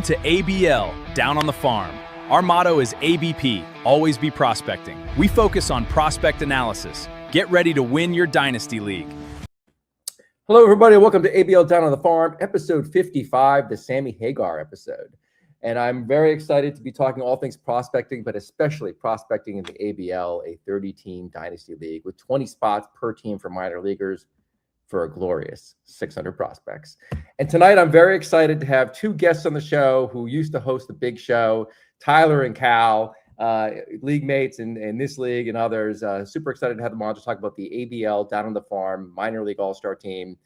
to ABL, Down on the Farm. Our motto is ABP, always be prospecting. We focus on prospect analysis. Get ready to win your Dynasty League. Hello, everybody. Welcome to ABL Down on the Farm, episode 55, the Sammy Hagar episode. And I'm very excited to be talking all things prospecting, but especially prospecting in the ABL, a 30-team Dynasty League with 20 spots per team for minor leaguers for a glorious 600 prospects. And tonight, I'm very excited to have two guests on the show who used to host the big show, Tyler and Cal, league mates in this league and others. Super excited to have them on to talk about the ABL Down on the Farm minor league all-star team,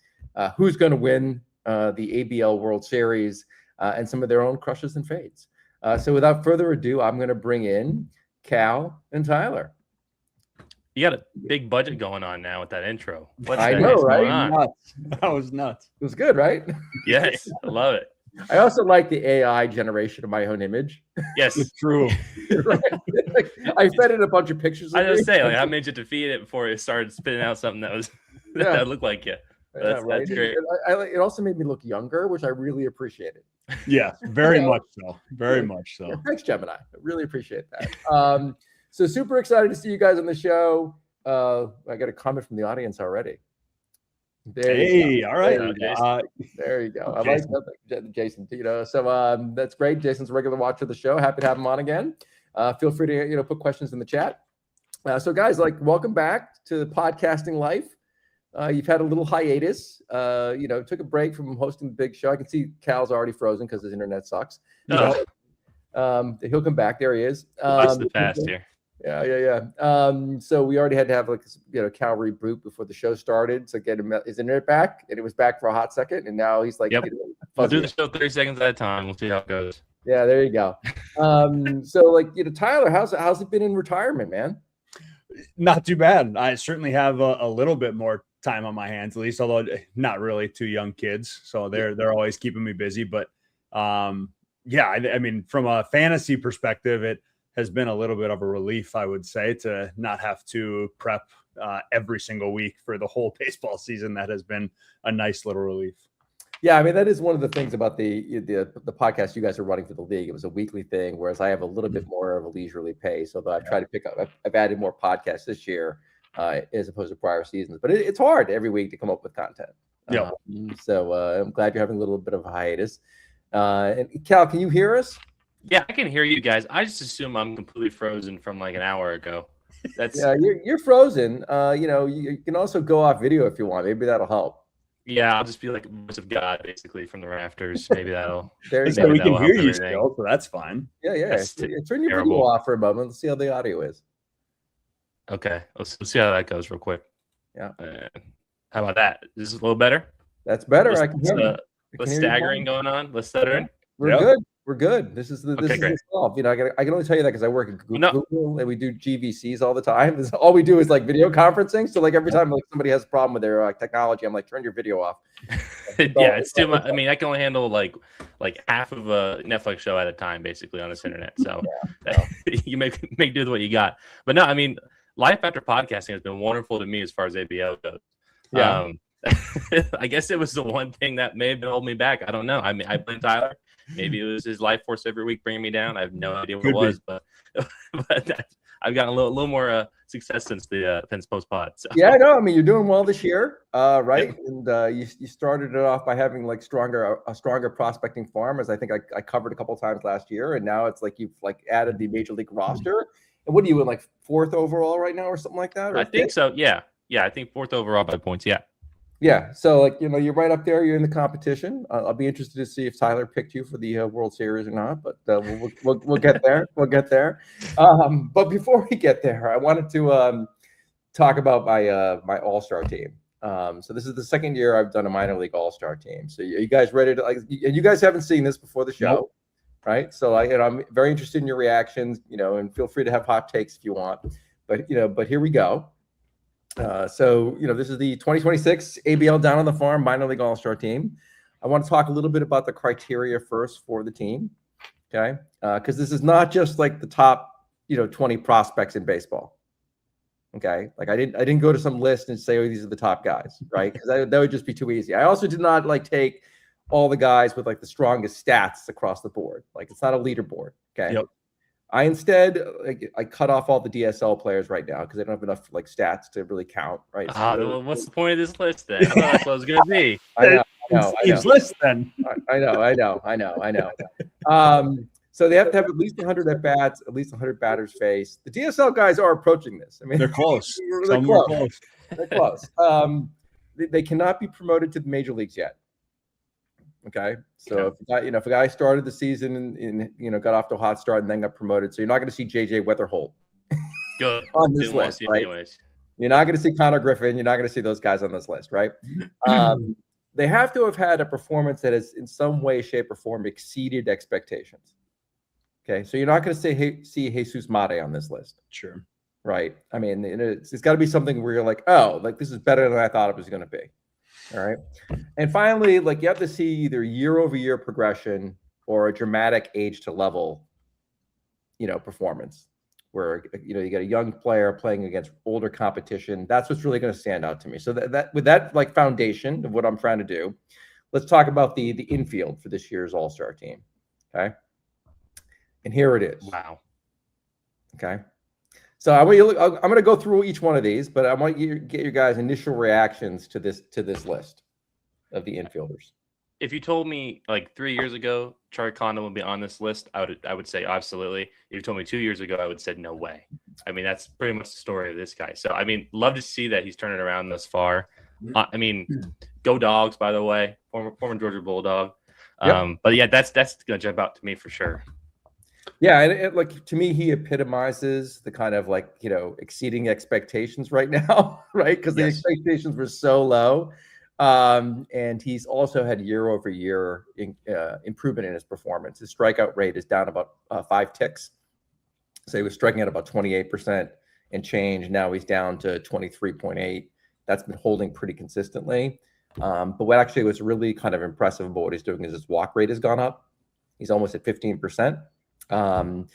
who's going to win the ABL World Series, and some of their own crushes and fades. So without further ado, I'm going to bring in Cal and Tyler. You got a big budget going on now with that intro. I know, right? Nuts. That was nuts. It was good, right? Yes, I love it. I also like the AI generation of my own image. Yes, It's true. I fed it a bunch of pictures. I was saying, I made you defeat it before it started spitting out something that was that looked like you. That's great. It also made me look younger, which I really appreciated. Yeah, very much so. Very much so. Yeah, thanks, Gemini. I really appreciate that. So super excited to see you guys on the show. I got a comment from the audience already. Hey, all right. There you go. I like that, Jason. So that's great. Jason's a regular watcher of the show. Happy to have him on again. Feel free to put questions in the chat. So guys, welcome back to podcasting life. You've had a little hiatus. Took a break from hosting the big show. I can see Cal's already frozen because his internet sucks. He'll come back. There he is. That's the past here. Yeah. So we already had to have Cal reboot before the show started. So get his internet back, and it was back for a hot second, and now he's like, yep. We'll do the show 30 seconds at a time. We'll see how it goes. Yeah, there you go. So Tyler, how's it been in retirement, man? Not too bad. I certainly have a little bit more time on my hands, at least, although not really, two young kids, so they're always keeping me busy. But I mean, from a fantasy perspective, it has been a little bit of a relief, I would say, to not have to prep every single week for the whole baseball season. That has been a nice little relief. Yeah, I mean, that is one of the things about the podcast you guys are running for the league. It was a weekly thing, whereas I have a little bit more of a leisurely pace. Although I've tried to pick up, I've added more podcasts this year as opposed to prior seasons. But it's hard every week to come up with content. Yeah. So I'm glad you're having a little bit of a hiatus. And Cal, can you hear us? Yeah, I can hear you guys. I just assume I'm completely frozen from like an hour ago. You're frozen. You can also go off video if you want. Maybe that'll help. Yeah, I'll just be like voice of God, basically, from the rafters. Maybe that'll. There you so go. we can hear you still, so that's fine. Yeah. Turn your video off for a moment. Let's see how the audio is. Okay, let's see how that goes real quick. Yeah. How about that? Is this a little better? That's better. I can hear you. Less staggering going on. Less stuttering. We're good. We're good. This is the solve. I can only tell you that because I work at Google and we do GVCs all the time. All we do is video conferencing. So every time somebody has a problem with their technology, I'm like, turn your video off. Yeah, it's too much. I mean, I can only handle like half of a Netflix show at a time, basically, on this internet. So you make do with what you got. But no, I mean, life after podcasting has been wonderful to me as far as ABL goes. Yeah. I guess it was the one thing that may have been holding me back. I don't know. I mean, I blame Tyler. Maybe it was his life force every week bringing me down. I have no idea what it was, but I've gotten a little more success since the Pens Post pod. So. Yeah, no, I mean, you're doing well this year, right? Yeah. And you started it off by having a stronger prospecting farm, as I think I covered a couple of times last year, and now it's you've added the major league roster. And what are you in fourth overall right now, or something like that? I think so. Yeah, I think fourth overall by points. Yeah. Yeah, so you're right up there. You're in the competition. I'll be interested to see if Tyler picked you for the World Series or not, but we'll get there. We'll get there. But before we get there, I wanted to talk about my All-Star team. So this is the second year I've done a minor league All-Star team. So you guys ready to and you guys haven't seen this before the show, nope. Right? So I'm very interested in your reactions. And feel free to have hot takes if you want. But here we go. So this is the 2026 ABL Down on the Farm minor league all-star team. I want to talk a little bit about the criteria first for the team. Okay. Because this is not just the top, 20 prospects in baseball. Okay. I didn't go to some list and say, oh, these are the top guys, right? Because that would just be too easy. I also did not take all the guys with like the strongest stats across the board. Like it's not a leaderboard. Okay. Yep. I instead I cut off all the DSL players right now because they don't have enough like stats to really count. Right. Well, what's the point of this list then? I thought that's what it was going to be. I know. Steve's list then. I know. So they have to have at least 100 at bats, at least 100 batters faced. The DSL guys are approaching this. I mean, They're close. They're close. They're close. They cannot be promoted to the major leagues yet. Okay, so if a guy started the season and got off to a hot start and then got promoted, so you're not going to see JJ Weatherholt Good. on this list, right? Anyways. You're not going to see Connor Griffin. You're not going to see those guys on this list, right? They have to have had a performance that has, in some way, shape, or form, exceeded expectations. Okay, so you're not going to see Jesus Mate on this list. Sure. Right. I mean, it's got to be something where you're like, oh, like this is better than I thought it was going to be. All right. And finally, like you have to see either year-over-year progression or a dramatic age to level, performance where, you got a young player playing against older competition. That's what's really going to stand out to me. So that with that like foundation of what I'm trying to do, let's talk about the infield for this year's All-Star team. Okay. And here it is. Wow. Okay. So I'm going to go through each one of these, but I want you to get your guys' initial reactions to this list of the infielders. If you told me like 3 years ago Charlie Condon would be on this list, I would say absolutely. If you told me 2 years ago, I would say no way. I mean, that's pretty much the story of this guy. So I mean, love to see that he's turning around thus far. I mean, go Dogs, by the way, former Georgia Bulldog. But yeah, that's gonna jump out to me for sure. Yeah, and like to me, he epitomizes the kind of like exceeding expectations right now, right? Because the expectations were so low, and he's also had year-over-year improvement in his performance. His strikeout rate is down about 5 ticks, so he was striking at about 28% and change. Now he's down to 23.8. That's been holding pretty consistently. But what actually was really kind of impressive about what he's doing is his walk rate has gone up. He's almost at 15%. And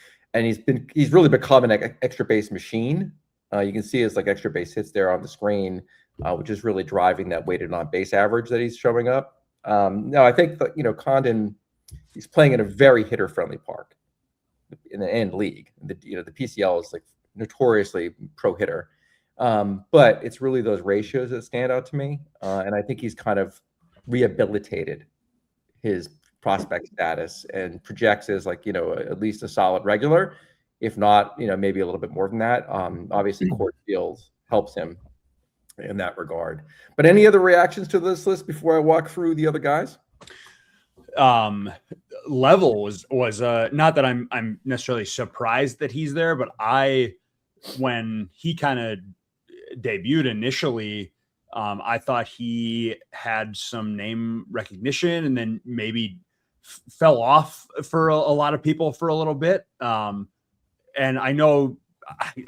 he's really become an extra base machine. You can see his like extra base hits there on the screen, which is really driving that weighted on base average that he's showing up. No, I think that Condon, he's playing in a very hitter friendly park in the end league. The PCL is like notoriously pro hitter, but it's really those ratios that stand out to me. And I think he's kind of rehabilitated his prospect status and projects as like at least a solid regular, if not maybe a little bit more than that. Obviously Court Fields helps him in that regard. But any other reactions to this list before I walk through the other guys? Level was not that I'm necessarily surprised that he's there, but when he kind of debuted initially, I thought he had some name recognition and then maybe fell off for a lot of people for a little bit. And I know,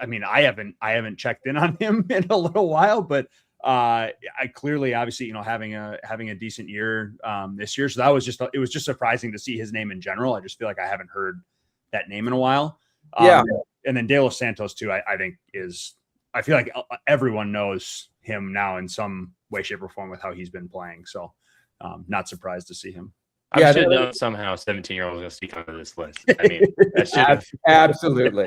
I mean, I haven't checked in on him in a little while, but I clearly, obviously, having a decent year this year. So that was it was just surprising to see his name in general. I just feel like I haven't heard that name in a while. And then De Los Santos too, I feel like everyone knows him now in some way, shape, or form with how he's been playing. So not surprised to see him. I should know somehow 17-year-old was going to sneak onto this list. I mean, that should absolutely.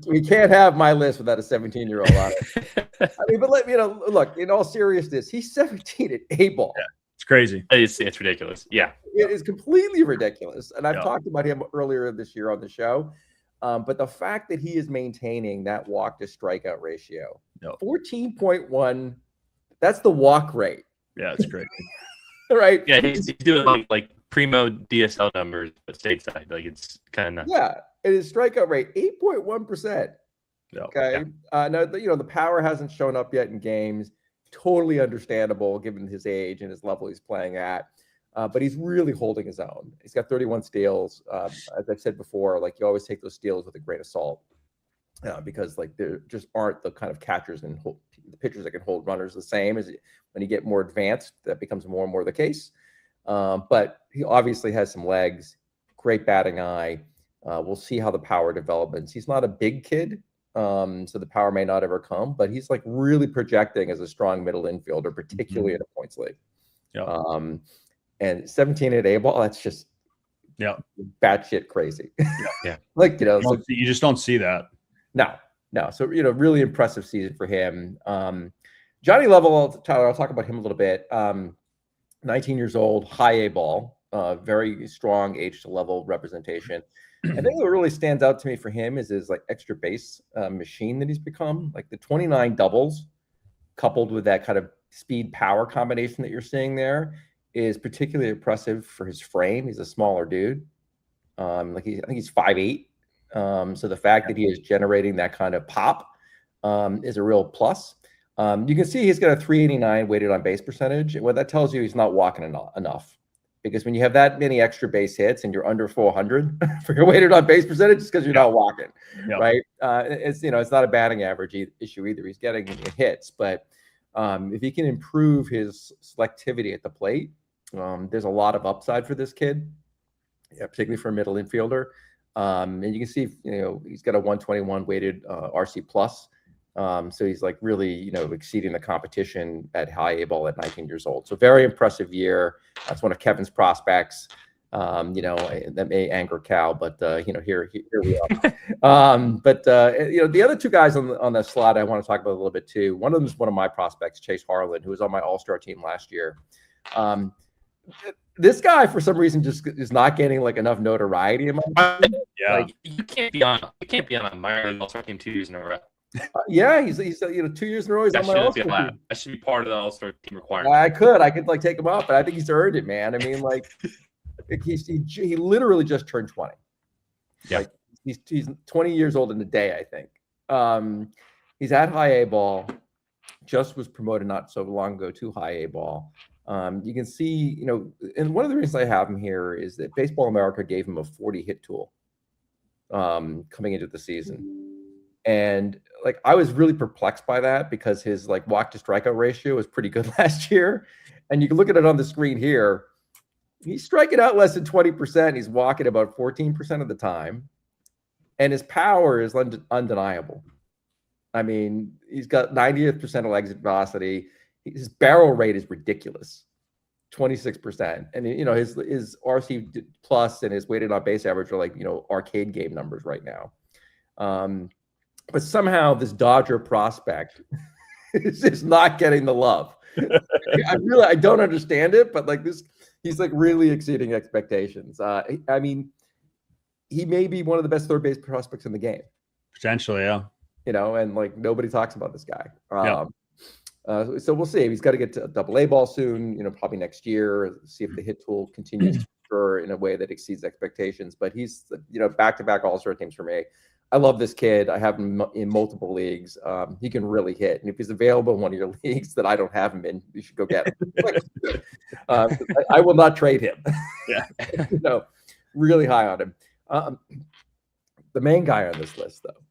We can't have my list without a 17-year-old on it. I mean, but look, in all seriousness, he's 17 at A-ball. Yeah, it's crazy. It's ridiculous. Yeah. It is completely ridiculous. And I've talked about him earlier this year on the show. But the fact that he is maintaining that walk to strikeout ratio, 14.1, that's the walk rate. Yeah, it's great. Right. Yeah, he's doing like primo DSL numbers, but stateside. Like it's kind of nuts. Yeah, it is strikeout rate 8.1%. Okay. Now the power hasn't shown up yet in games. Totally understandable given his age and his level he's playing at. But he's really holding his own. He's got 31 steals. As I've said before, like you always take those steals with a grain of salt because like there just aren't the kind of catchers and the pitchers that can hold runners the same as when you get more advanced. That becomes more and more the case. But he obviously has some legs, great batting eye. We'll see how the power develops. He's not a big kid, so the power may not ever come, but he's like really projecting as a strong middle infielder, particularly in a points league. Yeah. and 17 at A ball. That's just batshit crazy. Yeah. Like, you know, so, you just don't see that. No. So, you know, really impressive season for him. Johnny Level, Tyler, I'll talk about him a little bit. 19 years old, high A ball, very strong H to level representation. I think what really stands out to me for him is his like extra base machine that he's become. Like the 29 doubles coupled with that kind of speed power combination that you're seeing there is particularly impressive for his frame. He's a smaller dude. I think he's 5'8". So the fact that he is generating that kind of pop is a real plus. You can see he's got a 389 weighted on base percentage. And what that tells you, he's not walking enough. Because when you have that many extra base hits and you're under 400 for your weighted on base percentage, it's because you're not walking, right? It's, you know, it's not a batting average issue either. He's getting hits, but if he can improve his selectivity at the plate, there's a lot of upside for this kid, particularly for a middle infielder. And you can see, you know, he's got a 121 weighted RC plus. So he's like really, you know, exceeding the competition at high A ball at 19 years old. So very impressive year. That's one of Kevin's prospects. You know, that may anger Cal, but you know, here we are. You know, the other two guys on the slide I want to talk about a little bit too. One of them is one of my prospects, Chase Harlan, who was on my All-Star team last year. This guy, for some reason, just is not getting like enough notoriety. Like you can't be on a minor league All-Star team 2 years in a row. Yeah, he's you know 2 years in a row. He's on my All-Star team. That should be part of the All-Star team requirement. I could like take him up, but I think he's earned it, man. I mean, like he literally just turned 20. Yeah, like, he's 20 years old in a day, I think. He's at high A ball. Just was promoted not so long ago to high A ball. You can see, you know, and one of the reasons I have him here is that Baseball America gave him a 40 hit tool coming into the season. And like, I was really perplexed by that because his like walk to strikeout ratio was pretty good last year. And you can look at it on the screen here. He's striking out less than 20%. He's walking about 14% of the time. And his power is undeniable. I mean, he's got 90th percentile exit velocity. His barrel rate is ridiculous, 26%. And, you know, his RC plus and his weighted on base average are like, you know, arcade game numbers right now. But somehow this Dodger prospect is just not getting the love. I don't understand it, but like this, he's like really exceeding expectations. I mean, he may be one of the best third base prospects in the game. Potentially, yeah. You know, and like nobody talks about this guy. So we'll see. He's got to get to double A ball soon, you know, probably next year, see if the hit tool continues to mature in a way that exceeds expectations. But he's, you know, back-to-back All-Star teams for me. I love this kid. I have him in multiple leagues. He can really hit. And if he's available in one of your leagues that I don't have him in, you should go get him. I will not trade him. Yeah. You know, really high on him. The main guy on this list, though,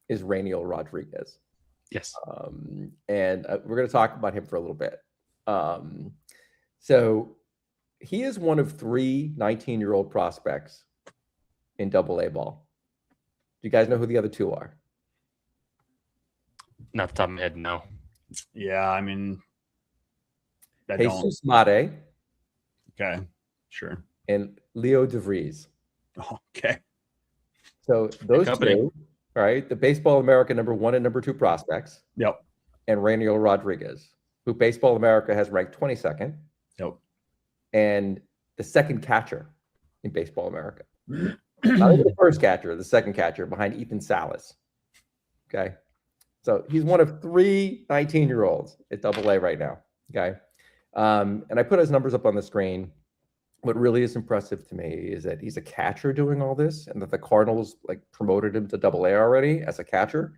is Rainiel Rodriguez. Yes. And we're going to talk about him for a little bit. So he is one of 3 19-year-old prospects in double A ball. Do you guys know who the other 2 are? Not the top of my head, no. Yeah, I mean, Jesus Mate. Okay, sure. And Leo DeVries. Okay. So those 2, right? The Baseball America #1 and #2 prospects. Yep. And Rainiel Rodriguez, who Baseball America has ranked 22nd. Yep. And the second catcher in Baseball America. Not even the first catcher, the second catcher behind Ethan Salas. Okay. So he's one of 3 19-year-olds at double A right now. Okay. And I put his numbers up on the screen. What really is impressive to me is that he's a catcher doing all this, and that the Cardinals like promoted him to double A already as a catcher.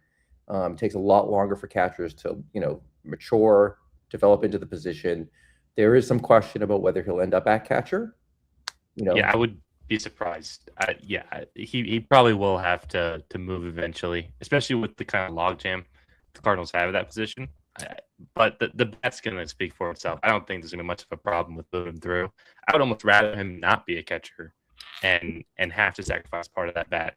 It takes a lot longer for catchers to, you know, mature, develop into the position. There is some question about whether he'll end up at catcher. You know, yeah, I would be surprised. He probably will have to move eventually, especially with the kind of logjam the Cardinals have at that position. But the bat's going to speak for itself. I don't think there's going to be much of a problem with moving through. I would almost rather him not be a catcher and have to sacrifice part of that bat.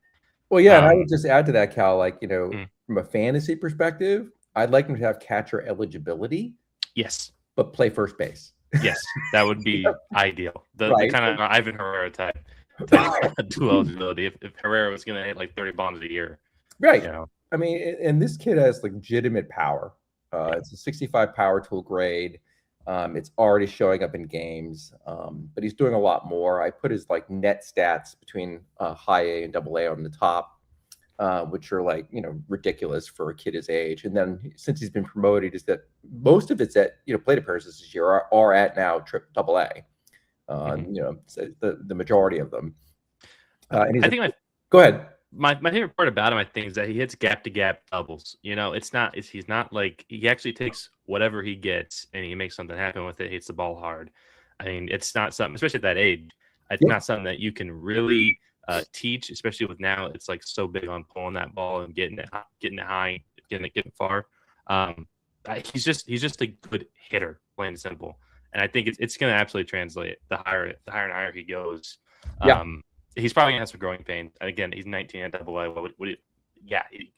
Well, yeah, and I would just add to that, Cal, like, you know, from a fantasy perspective, I'd like him to have catcher eligibility. Yes. But play first base. Yes, that would be ideal. The Right. kind of Ivan Herrera type dual eligibility. If Herrera was going to hit like 30 bombs a year, Right. you know. I mean, and this kid has legitimate power. It's a 65 power tool grade. It's already showing up in games, but he's doing a lot more. I put his like net stats between high A and double A on the top, which are like, ridiculous for a kid his age. And then since he's been promoted, is that most of it's at, plate appearances this year are at now double A. So the majority of them. And he's go ahead. My favorite part about him, I think, is that he hits gap to gap doubles. He's not like, he actually takes whatever he gets and he makes something happen with it. He hits the ball hard. I mean, it's not something, especially at that age, it's not something that you can really teach, especially with now. It's like so big on pulling that ball and getting it high, getting it far. He's just a good hitter, plain and simple. And I think it's going to absolutely translate. The higher and higher he goes. He's probably gonna have some growing pain. And again, he's 19 at double A. He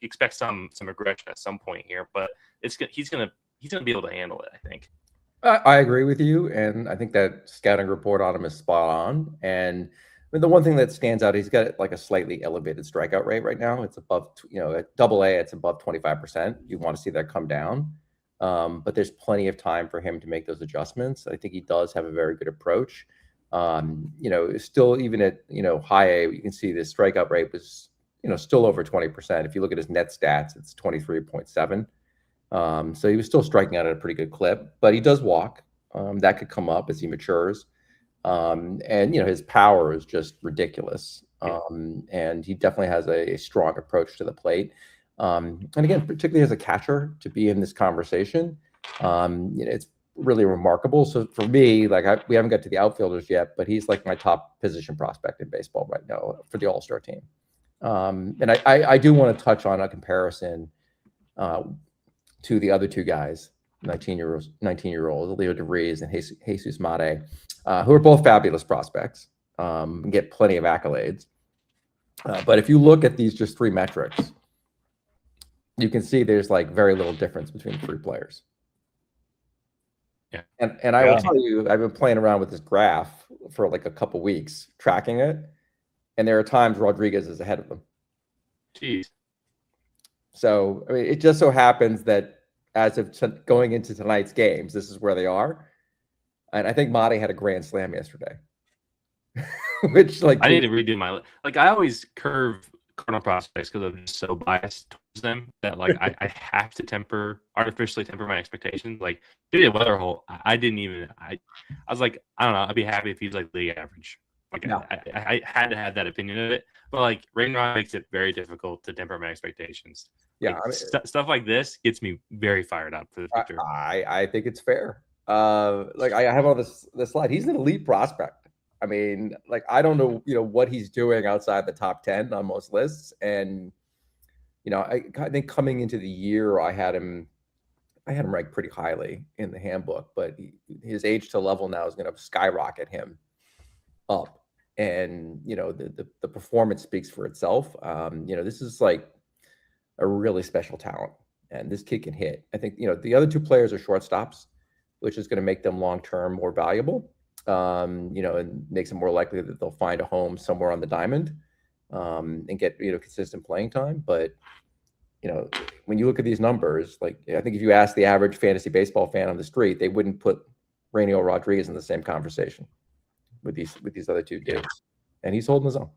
expects some aggression at some point here, but he's gonna be able to handle it, I think. I agree with you, and I think that scouting report on him is spot on. And the one thing that stands out, he's got like a slightly elevated strikeout rate right now. It's above, at double A, it's above 25%. You want to see that come down, but there's plenty of time for him to make those adjustments. I think he does have a very good approach. Still even at, high A, you can see the strikeout rate was, still over 20%. If you look at his net stats, it's 23.7. So he was still striking out at a pretty good clip, but he does walk. That could come up as he matures. And, his power is just ridiculous. And he definitely has a strong approach to the plate. And again, particularly as a catcher to be in this conversation, it's really remarkable. So for me, like we haven't got to the outfielders yet, but he's like my top position prospect in baseball right now for the All-Star team. And I do want to touch on a comparison to the other two guys, 19-year-olds, Leo DeVries and Jesus Mate, who are both fabulous prospects, and get plenty of accolades. But if you look at these just three metrics, you can see there's like very little difference between the three players. Yeah. And I will tell you, I've been playing around with this graph for like a couple weeks, tracking it. And there are times Rodriguez is ahead of them. Jeez. So, I mean, it just so happens that as of going into tonight's games, this is where they are. And I think Mate had a grand slam yesterday. Which, like, I need to redo my, like, I always curve Cardinal prospects because I'm just so biased towards them that like I have to artificially temper my expectations. Like J.J. Weatherholt, I was like, I don't know, I'd be happy if he's like league average. Like I had to have that opinion of it, but like Rainrod makes it very difficult to temper my expectations. Yeah, like, stuff like this gets me very fired up for the future. I think it's fair. Like I have on this slide, he's an elite prospect. I mean, like, I don't know, what he's doing outside the top 10 on most lists. And, I think coming into the year, I had him ranked pretty highly in the handbook, but his age to level now is going to skyrocket him up. And, the performance speaks for itself. This is like a really special talent, and this kid can hit. I think, the other two players are shortstops, which is going to make them long-term more valuable. And makes it more likely that they'll find a home somewhere on the diamond, and get, consistent playing time. But, when you look at these numbers, like, I think if you ask the average fantasy baseball fan on the street, they wouldn't put Rainier Rodriguez in the same conversation with these other two dudes. And he's holding his own,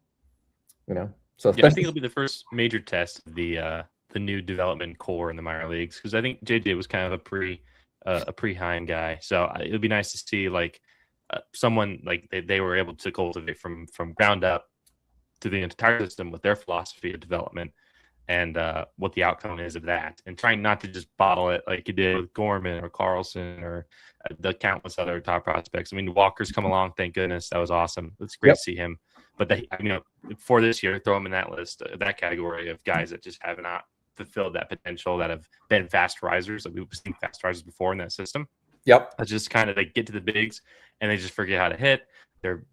So I think it'll be the first major test of the new development core in the minor leagues, because I think JJ was kind of a pre-Heim guy. So it would be nice to see like someone like they were able to cultivate from ground up to the entire system with their philosophy of development, and what the outcome is of that, and trying not to just bottle it like you did with Gorman or Carlson or the countless other top prospects. I mean, Walker's come along, thank goodness. That was awesome. It's great to see him. But for this year, throw him in that list, that category of guys that just have not fulfilled that potential, that have been fast risers. Like we've seen fast risers before in that system. Yep. That's just kind of like get to the bigs and they just forget how to hit.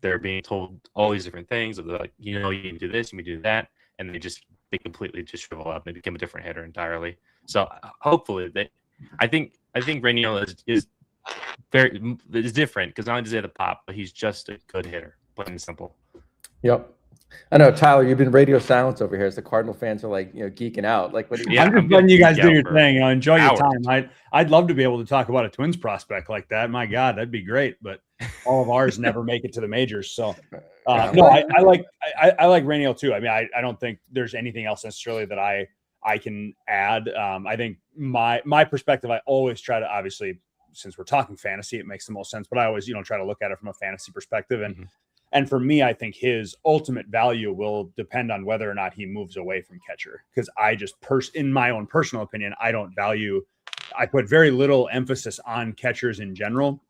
They're being told all these different things. They're like, you need to do this, you need to do that, and they completely just shrivel up. They become a different hitter entirely. So hopefully I think Rainier is it's different because not only does he have the pop, but he's just a good hitter, plain and simple. Yep. I know, Tyler, you've been radio silence over here as the Cardinal fans are like, geeking out. Like, what do you I'm just letting you guys do your thing. Enjoy your time. I'd love to be able to talk about a Twins prospect like that. My God, that'd be great. But all of ours never make it to the majors. So no, I like Rainiel too. I mean, I don't think there's anything else necessarily that I can add. I think my perspective, I always try to, obviously, since we're talking fantasy, it makes the most sense. But I always, try to look at it from a fantasy perspective. And for me, I think his ultimate value will depend on whether or not he moves away from catcher. Because I just, in my own personal opinion, I put very little emphasis on catchers in general.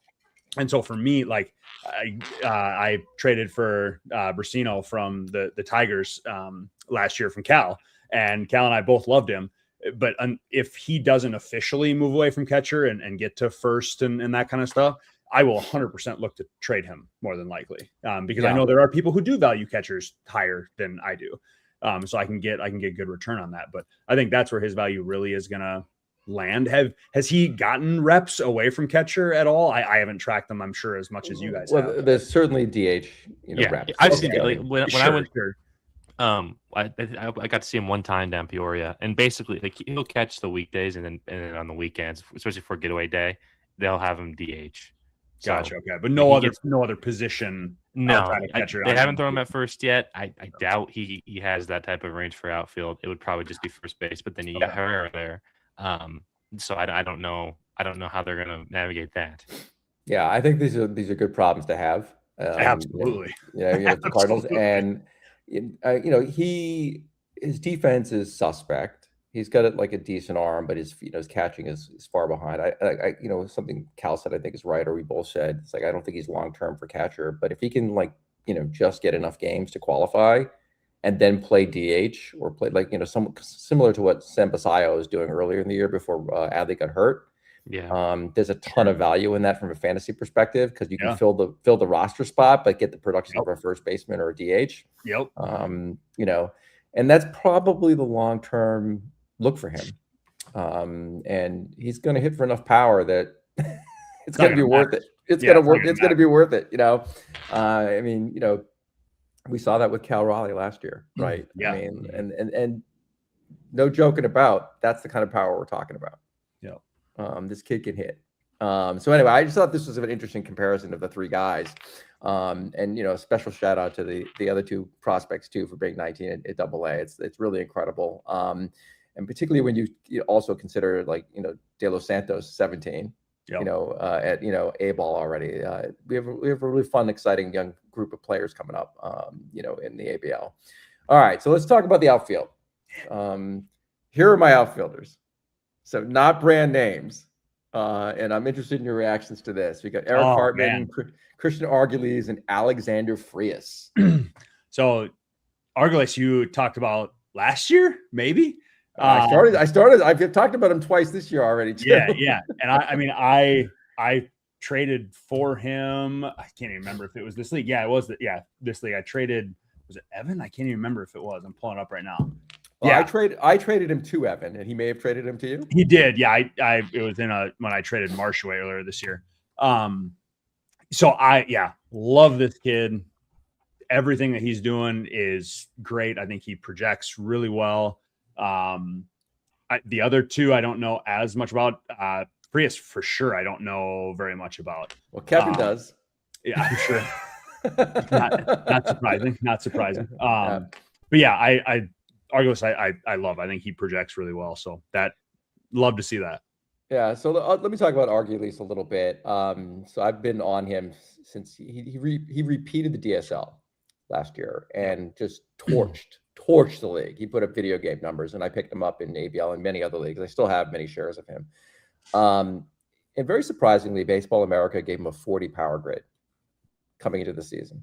And so for me, like I traded for Brasino from the Tigers last year from Cal, and Cal and I both loved him. But if he doesn't officially move away from catcher and get to first and that kind of stuff, I will 100% look to trade him more than likely because I know there are people who do value catchers higher than I do. So I can get good return on that. But I think that's where his value really is going to land. Has he gotten reps away from catcher at all? I haven't tracked them, I'm sure, as much as you guys have. There's certainly DH, reps. I've seen it. Like, when I went I got to see him one time down Peoria, and basically like he'll catch the weekdays and then on the weekends, especially for getaway day, they'll have him DH. Gotcha. Okay, but no other position. No, they haven't thrown him at first yet. I doubt he has that type of range for outfield. It would probably just be first base, but then you got Herrera there. So I don't know. I don't know how they're going to navigate that. Yeah, I think these are good problems to have. Absolutely. The Cardinals, and his defense is suspect. He's got a decent arm, but his catching is far behind. I something Cal said I think is right, or we both said it's like I don't think he's long term for catcher, but if he can just get enough games to qualify, and then play DH or play some similar to what Sam Basayo was doing earlier in the year before Adley got hurt. Yeah. There's a ton of value in that from a fantasy perspective because you can fill the roster spot, but get the production of a first baseman or a DH. Yep. And that's probably the long term look for him. And he's going to hit for enough power that it's going to be worth it. It's going to work. It's going to be worth it. I mean, we saw that with Cal Raleigh last year, right? Yeah. I mean, and no joking about, that's the kind of power we're talking about. Yeah. This kid can hit. So anyway, I just thought this was an interesting comparison of the three guys. And a special shout out to the other two prospects too for being 19 at AA. It's really incredible. And particularly when you also consider De Los Santos 17. At A ball already. We have a really fun, exciting young group of players coming up, in the ABL. All right, so let's talk about the outfield. Here are my outfielders. So not brand names, and I'm interested in your reactions to this. We got Eric Hartman, Christian Arguelles, and Alexander Frias. So Arguelles, you talked about last year, maybe. I started. I've talked about him twice this year already. Too. Yeah. And I traded for him. I can't even remember if it was this league. Yeah, it was. This league. I traded. Was it Evan? I can't even remember if it was. I'm pulling it up right now. Well, I traded him to Evan, and he may have traded him to you. He did. Yeah. It was when I traded Marshaway earlier this year. So I love this kid. Everything that he's doing is great. I think he projects really well. The other two I don't know as much about. Prius for sure I don't know very much about. Well, Kevin does. Yeah, I'm sure. Not surprising. But yeah, I Arguelles I love. I think he projects really well. So love to see that. Yeah. So let me talk about Arguelles a little bit. So I've been on him since he repeated the DSL last year and just torched the league. He put up video game numbers, and I picked him up in ABL and many other leagues. I still have many shares of him. And very surprisingly, Baseball America gave him a 40 power grid coming into the season,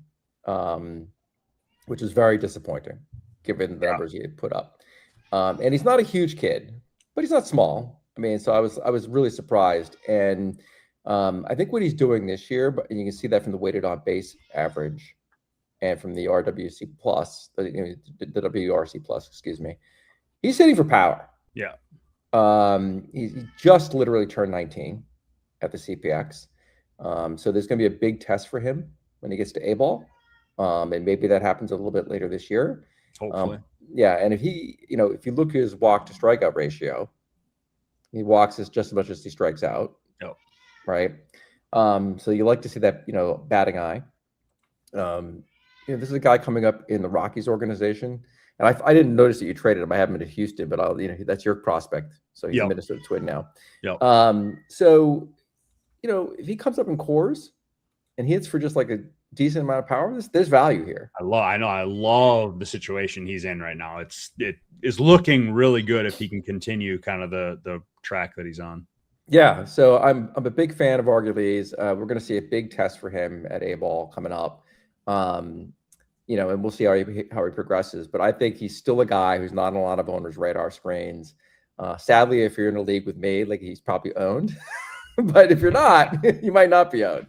which is very disappointing given the numbers he had put up. And he's not a huge kid, but he's not small. I mean, so I was really surprised. And I think what he's doing this year, and you can see that from the weighted on base average and from the RWC plus, the WRC plus, excuse me, he's hitting for power. Yeah. He just literally turned 19. at the CPX. So there's going to be a big test for him when he gets to A-ball. And maybe that happens a little bit later this year. Hopefully. Yeah. And if he, if you look at his walk to strikeout ratio, he walks just as much as he strikes out. Yep. Right. So you like to see that, batting eye. This is a guy coming up in the Rockies organization. And I didn't notice that you traded him. I have him to Houston, but that's your prospect. So he's a Minnesota Twin now. Yep. So, if he comes up in cores and hits for just like a decent amount of power, there's value here. I love the situation he's in right now. It is looking really good if he can continue kind of the track that he's on. Yeah. So I'm a big fan of Arguably's. We're going to see a big test for him at A-ball coming up. And we'll see how he progresses. But I think he's still a guy who's not on a lot of owners' radar screens. Sadly, if you're in a league with me, like he's probably owned. But if you're not, you might not be owned.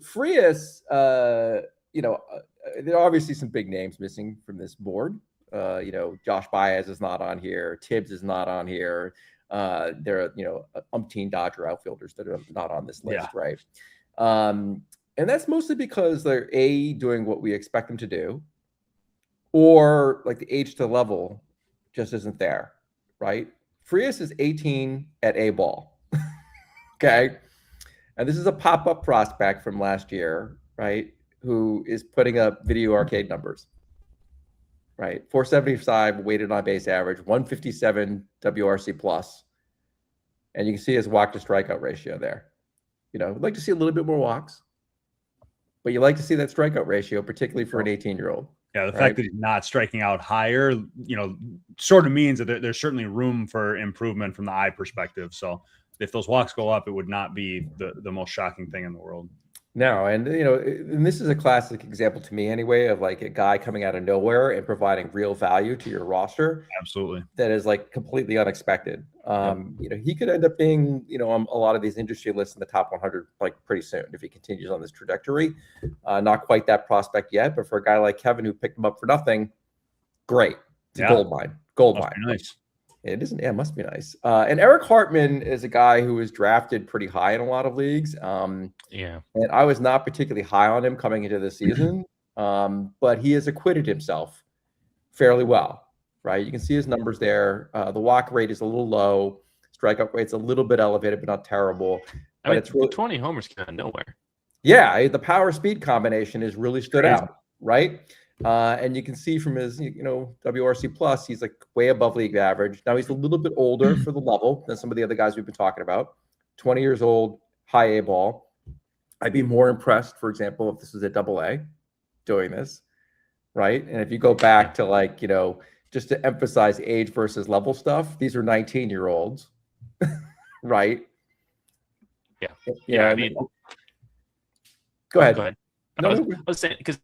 Frias, there are obviously some big names missing from this board. Josh Baez is not on here. Tibbs is not on here. There are, umpteen Dodger outfielders that are not on this list, right? And that's mostly because they're doing what we expect them to do, or like the age to level just isn't there, right? Frias is 18 at A-ball. Okay. And this is a pop-up prospect from last year, right? Who is putting up video arcade numbers, right? 475 weighted on base average, 157 WRC plus. And you can see his walk to strikeout ratio there. We'd like to see a little bit more walks, but you like to see that strikeout ratio, particularly for an 18-year-old. Yeah, the fact that he's not striking out higher, sort of means that there's certainly room for improvement from the eye perspective. So if those walks go up, it would not be the most shocking thing in the world. No, and and this is a classic example to me anyway of like a guy coming out of nowhere and providing real value to your roster. Absolutely. That is like completely unexpected. He could end up being, on a lot of these industry lists in the top 100 like pretty soon if he continues on this trajectory. Not quite that prospect yet, but for a guy like Kevin who picked him up for nothing, great. It's a gold mine. Gold mine. Nice. It isn't. Yeah, it must be nice. And Eric Hartman is a guy who was drafted pretty high in a lot of leagues. And I was not particularly high on him coming into the season, but he has acquitted himself fairly well, right? You can see his numbers there. The walk rate is a little low. Strikeout rate's a little bit elevated, but not terrible. But it's really 20 homers came out of nowhere. Yeah, the power speed combination has really stood out, right? And you can see from his, WRC plus, he's like way above league average. Now he's a little bit older for the level than some of the other guys we've been talking about. 20 years old, high A ball. I'd be more impressed, for example, if this was a AA doing this, right? And if you go back to like, just to emphasize age versus level stuff, these are 19-year-olds, right? Yeah. I mean, go ahead. I was saying because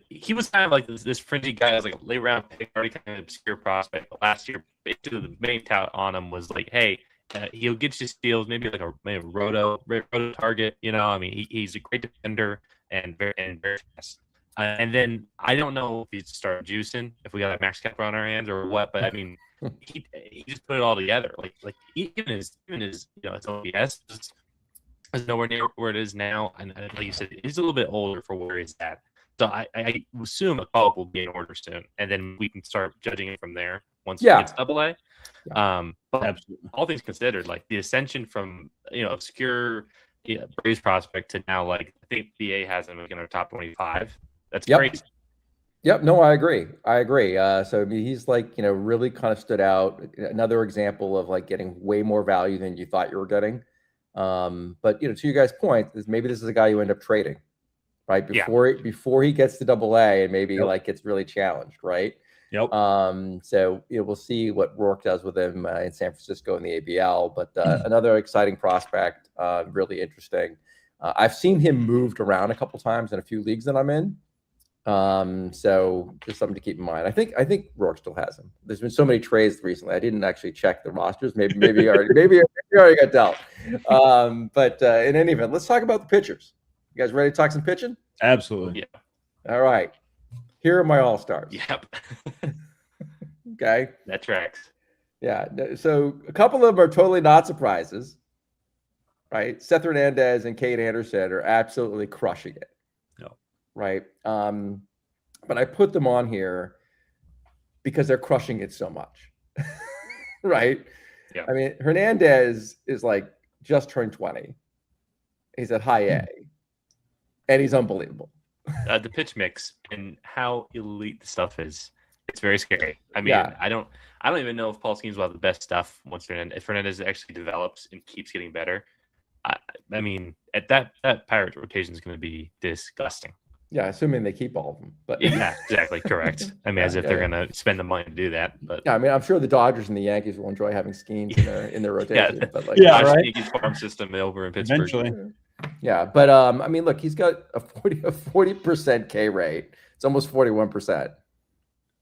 he was kind of like this fringy guy, was like a late round pick, already kind of obscure prospect. But last year, basically the main tout on him was like, hey, he'll get you steals, maybe like a roto target. He's a great defender and very fast. And then I don't know if he'd start juicing if we got a max cap on our hands or what, but I mean, he just put it all together. Like even his his OPS is nowhere near where it is now, and like you said, he's a little bit older for where he's at. So I assume a call-up will be in order soon, and then we can start judging it from there once he gets AA. But absolutely, all things considered, like the ascension from obscure Braves prospect to now, like I think BA has him in our top 25. That's crazy. Yep. No, I agree. So I mean, he's like really kind of stood out. Another example of like getting way more value than you thought you were getting. But to you guys' point, maybe this is a guy you end up trading, right? Before he gets to AA and maybe like gets really challenged, right? Yep. So we'll see what Rourke does with him in San Francisco in the ABL. But another exciting prospect, really interesting. I've seen him moved around a couple times in a few leagues that I'm in. So just something to keep in mind. I think Rourke still has him. There's been so many trades recently. I didn't actually check the rosters. Maybe you already got dealt. But in any event, let's talk about the pitchers. You guys ready to talk some pitching? Absolutely. Yeah. All right. Here are my all-stars. Yep. Okay. That tracks. Yeah. So a couple of them are totally not surprises. right? Seth Hernandez and Cade Anderson are absolutely crushing it. No. Right. But I put them on here because they're crushing it so much. Right. Yeah. I mean, Hernandez is like just turned 20. He's at high A and he's unbelievable. The pitch mix and how elite the stuff is. It's very scary. I mean, Yeah. I don't even know if Paul Skeens will have the best stuff once if Fernandez actually develops and keeps getting better. I mean, at that Pirate rotation is going to be disgusting. Yeah, assuming they keep all of them. But yeah, exactly correct. I mean, as if they're going to spend the money to do that. But yeah, I mean, I'm sure the Dodgers and the Yankees will enjoy having Skeens in their rotation. Yeah, but like, right. Yankees farm system over in Pittsburgh. Eventually. Yeah, but I mean, look, he's got a 40% K rate. It's almost 41%.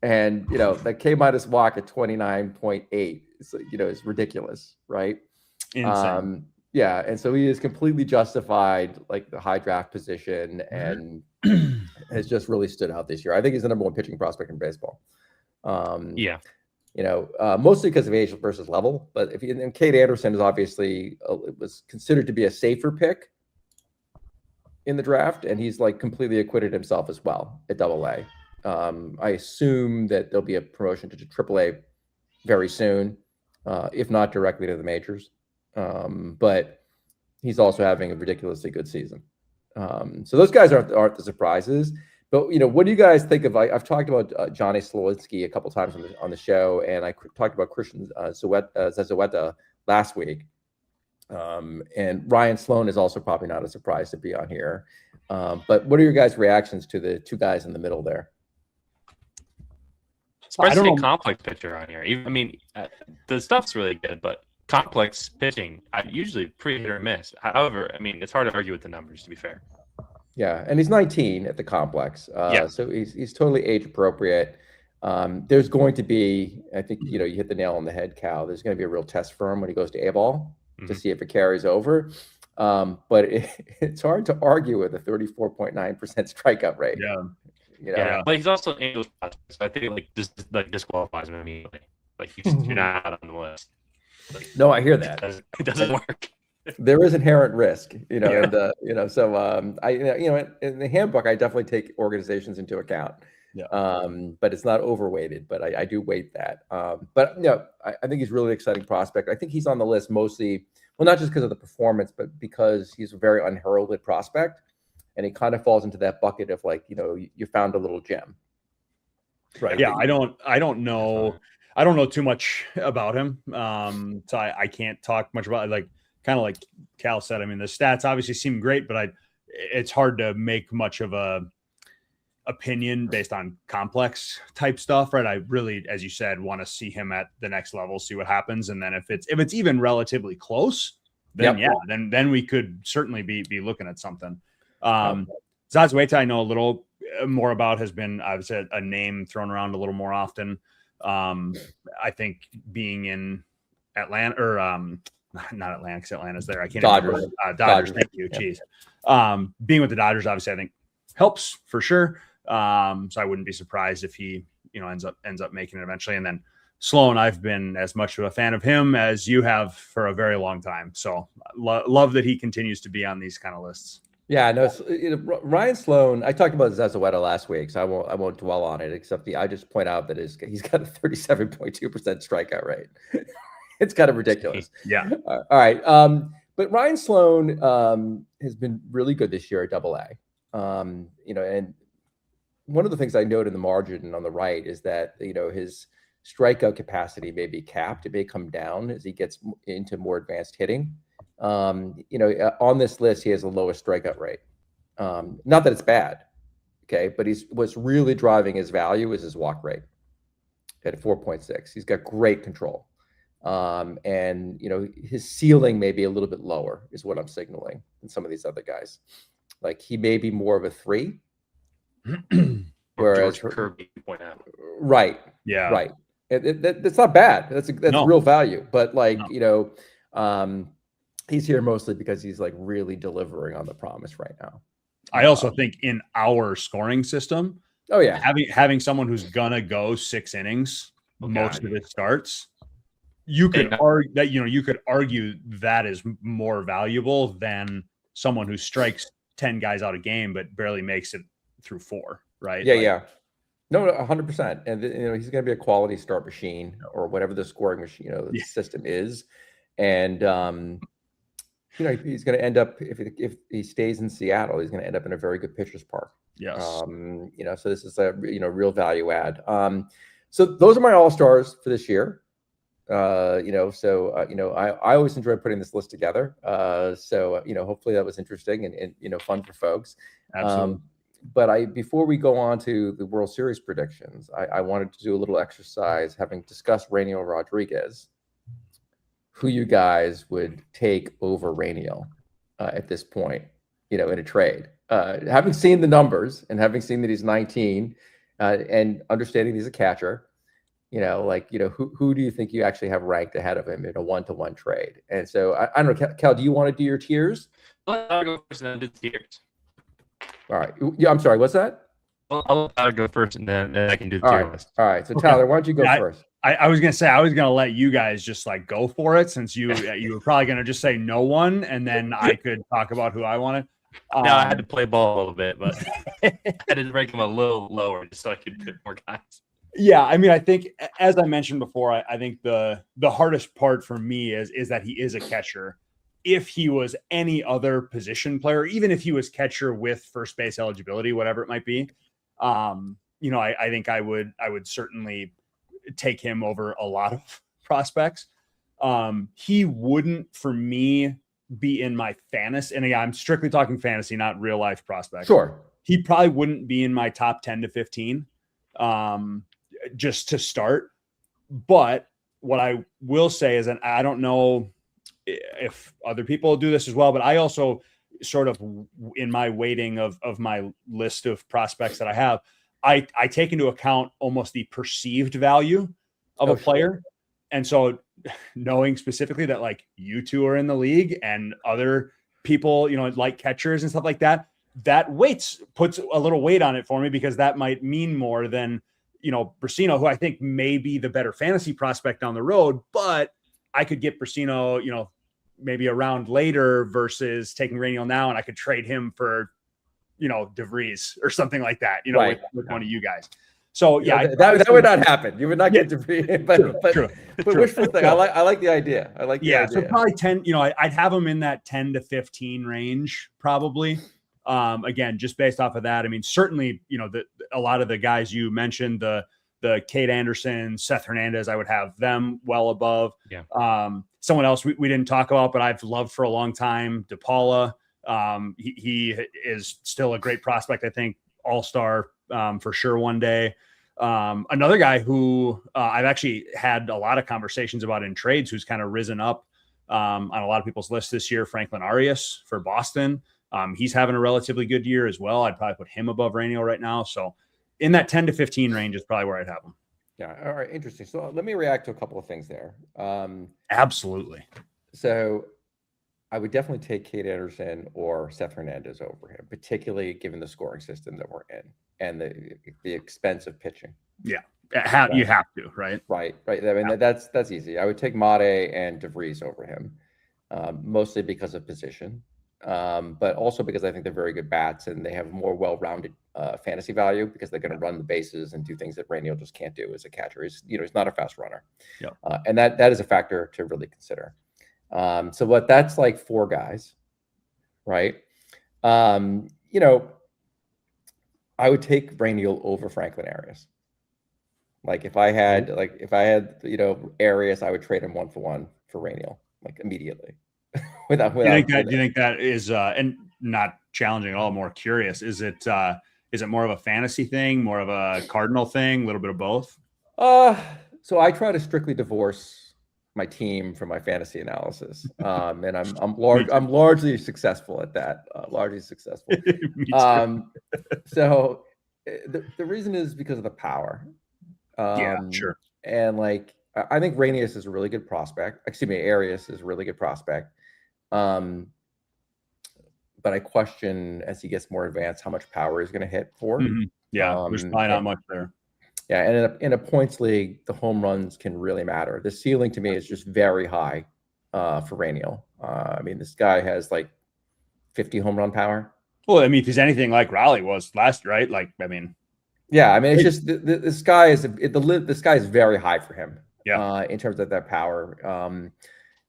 And the K minus walk at 29.8 is is ridiculous, right? Insane. Yeah, and so he is completely justified like the high draft position and has just really stood out this year. I think he's the number one pitching prospect in baseball. Yeah. Mostly because of age versus level, but and Cade Anderson is obviously it was considered to be a safer pick in the draft, and he's like completely acquitted himself as well at AA. I assume that there'll be a promotion to AAA very soon, if not directly to the majors. But he's also having a ridiculously good season. So those guys aren't the surprises. But what do you guys think of? I've talked about Johnny Slowinski a couple times on the show, and I talked about Christian Zazueta last week. And Ryan Sloan is also probably not a surprise to be on here. But what are your guys' reactions to the two guys in the middle there? Surprised to see complex pitcher on here. I mean, the stuff's really good, but complex pitching, usually pretty hit or miss. However, I mean, it's hard to argue with the numbers, to be fair. Yeah, and he's 19 at the complex. So he's totally age appropriate. There's going to be, I think, you hit the nail on the head, Cal. There's going to be a real test for him when he goes to A-ball to see if it carries over. But it's hard to argue with a 34.9% strikeout rate. Yeah. Yeah, but he's also an Angels prospect, so I think this disqualifies him immediately. Like you're not on the list. Like, no, I hear that. It doesn't work. There is inherent risk, and so I in the handbook I definitely take organizations into account. Yeah. But it's not overweighted, but I do weight that. But I think he's a really exciting prospect. I think he's on the list mostly, well, not just because of the performance, but because he's a very unheralded prospect. And he kind of falls into that bucket of like, you found a little gem. Right. Yeah. I don't know too much about him. So I can't talk much about it. Like, kind of like Cal said, I mean, the stats obviously seem great, but it's hard to make much of a opinion based on complex type stuff. Right. I really, as you said, want to see him at the next level, see what happens. And then if it's even relatively close, then then we could certainly be looking at something. Zazueta, I know a little more about, has been, I've said, a name thrown around a little more often. I think being in Atlanta or not Atlanta, because Atlanta's there. I can't Dodgers. Dodgers. Thank you. Jeez. Being with the Dodgers, obviously, I think helps for sure. So I wouldn't be surprised if he, ends up making it eventually. And then Sloan, I've been as much of a fan of him as you have for a very long time. So love that he continues to be on these kind of lists. Yeah, no, Ryan Sloan, I talked about Zazueta last week, so I won't dwell on it, except I just point out that he's got a 37.2% strikeout rate. It's kind of ridiculous. Yeah. All right. But Ryan Sloan has been really good this year at AA. And one of the things I note in the margin on the right is that, his strikeout capacity may be capped. It may come down as he gets into more advanced hitting. On this list, he has the lowest strikeout rate. Not that it's bad, okay, but what's really driving his value is his walk rate at 4.6. He's got great control. And his ceiling may be a little bit lower, is what I'm signaling, than some of these other guys. Like he may be more of a 3. Whereas Kirby point out. Right. Yeah. Right. That's not bad. That's real value. But he's here mostly because he's like really delivering on the promise right now. I also think in our scoring system, oh yeah, having someone who's gonna go 6 innings most of it starts you could argue that, you could argue that is more valuable than someone who strikes 10 guys out a game, but barely makes it through 4. Right. Yeah. Yeah. No, 100%. And he's going to be a quality start machine or whatever the scoring machine, the system is. And, he's going to end up, if he stays in Seattle, he's going to end up in a very good pitcher's park. Yes. So this is a, real value add. So those are my all-stars for this year. I always enjoy putting this list together. Hopefully that was interesting and fun for folks. Absolutely. But before we go on to the World Series predictions, I wanted to do a little exercise, having discussed Rainiel Rodriguez, who you guys would take over Rainiel at this point, in a trade. Having seen the numbers and having seen that he's 19 and understanding he's a catcher, who do you think you actually have ranked ahead of him in a 1-to-1 trade? And so I don't know, Cal, do you want to do your tiers? I'll go first and then do the tiers. All right. Yeah, I'm sorry. What's that? Well, I'll go first and then I can do the tier list. All right. So Tyler, why don't you go first? I was going to say, I was going to let you guys just go for it, since you were probably going to just say no one, and then I could talk about who I wanted. No, I had to play ball a little bit, but I had to rank them a little lower just so I could get more guys. Yeah, I mean, I think, as I mentioned before, I think the hardest part for me is that he is a catcher. If he was any other position player, even if he was catcher with first base eligibility, whatever it might be, I think I would certainly take him over a lot of prospects. He wouldn't, for me, be in my fantasy. And again, I'm strictly talking fantasy, not real life prospects. Sure. He probably wouldn't be in my top 10 to 15, just to start. But what I will say is, and I don't know if other people do this as well, but I also sort of, in my weighting of my list of prospects that I have, I take into account almost the perceived value of a player. Sure. And so knowing specifically that you two are in the league and other people, like catchers and stuff like that, that puts a little weight on it for me, because that might mean more than, Brasino, who I think may be the better fantasy prospect down the road, but I could get Brasino, maybe a round later versus taking Rainiel now, and I could trade him for, DeVries or something like that, right. with one of you guys. So yeah, that would not happen. You would not get DeVries, but true. Wishful thing. I like the idea. So probably 10. I'd have him in that 10 to 15 range probably. Again, just based off of that, I mean, certainly, a lot of the guys you mentioned, the Cade Anderson, Seth Hernandez, I would have them well above. Yeah. Someone else we didn't talk about, but I've loved for a long time, DePaula. He is still a great prospect. I think All-Star for sure one day. Another guy who I've actually had a lot of conversations about in trades, who's kind of risen up on a lot of people's lists this year, Franklin Arias for Boston. He's having a relatively good year as well. I'd probably put him above Rainiel right now. So in that 10 to 15 range is probably where I'd have him. Yeah. All right. Interesting. So let me react to a couple of things there. Absolutely. So I would definitely take Cade Anderson or Seth Hernandez over him, particularly given the scoring system that we're in and the expense of pitching. Yeah. You have to, right? Right. I mean, that's easy. I would take Mate and DeVries over him, mostly because of position, but also because I think they're very good bats and they have more well-rounded fantasy value, because they're going to run the bases and do things that Rainiel just can't do as a catcher. He's not a fast runner. Yeah. And that is a factor to really consider. So what that's like 4 guys, right? I would take Rainiel over Franklin Arias. If I had Arias, I would trade him 1-for-1 for Rainiel, immediately. Do you think that is and not challenging at all, more curious? Is it more of a fantasy thing, more of a Cardinal thing, a little bit of both? So I try to strictly divorce my team from my fantasy analysis, and I'm largely successful at that. So the reason is because of the power. Yeah, sure. And I think Arias is a really good prospect. Arias is a really good prospect. But I question, as he gets more advanced, how much power he's going to hit for. Mm-hmm. Yeah, there's probably not much there. Yeah, and in a points league, the home runs can really matter. The ceiling to me is just very high for Rainiel. I mean, this guy has like 50 home run power. Well, I mean, if he's anything like Raleigh was last, right? Like, I mean, yeah, I mean, it's just the sky is the sky is very high for him. Yeah. In terms of that power.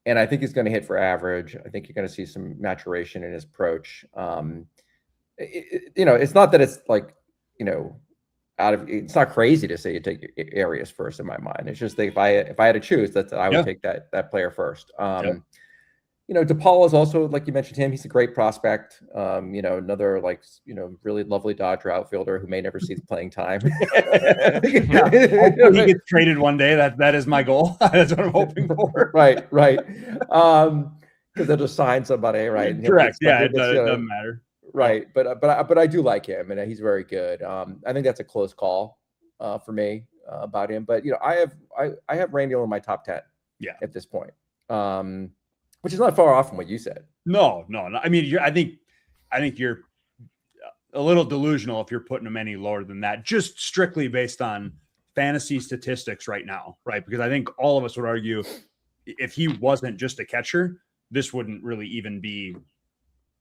And I think he's going to hit for average. I think you're going to see some maturation in his approach. It's not that it's like, it's not crazy to say you take Arias first in my mind. It's just that if I had to choose, I would take that player first. DePaul is also, like you mentioned him, he's a great prospect. Another really lovely Dodger outfielder who may never see the playing time. He gets traded one day. That is my goal. That's what I'm hoping for. Right. Because they'll just sign somebody, right? Correct. Yeah, it doesn't matter. Right. But I do like him, and he's very good. I think that's a close call for me about him. But I have Randall in my top 10. Yeah. At this point. Which is not far off from what you said. No. I mean, I think you're a little delusional if you're putting him any lower than that, just strictly based on fantasy statistics right now, right? Because I think all of us would argue if he wasn't just a catcher, this wouldn't really even be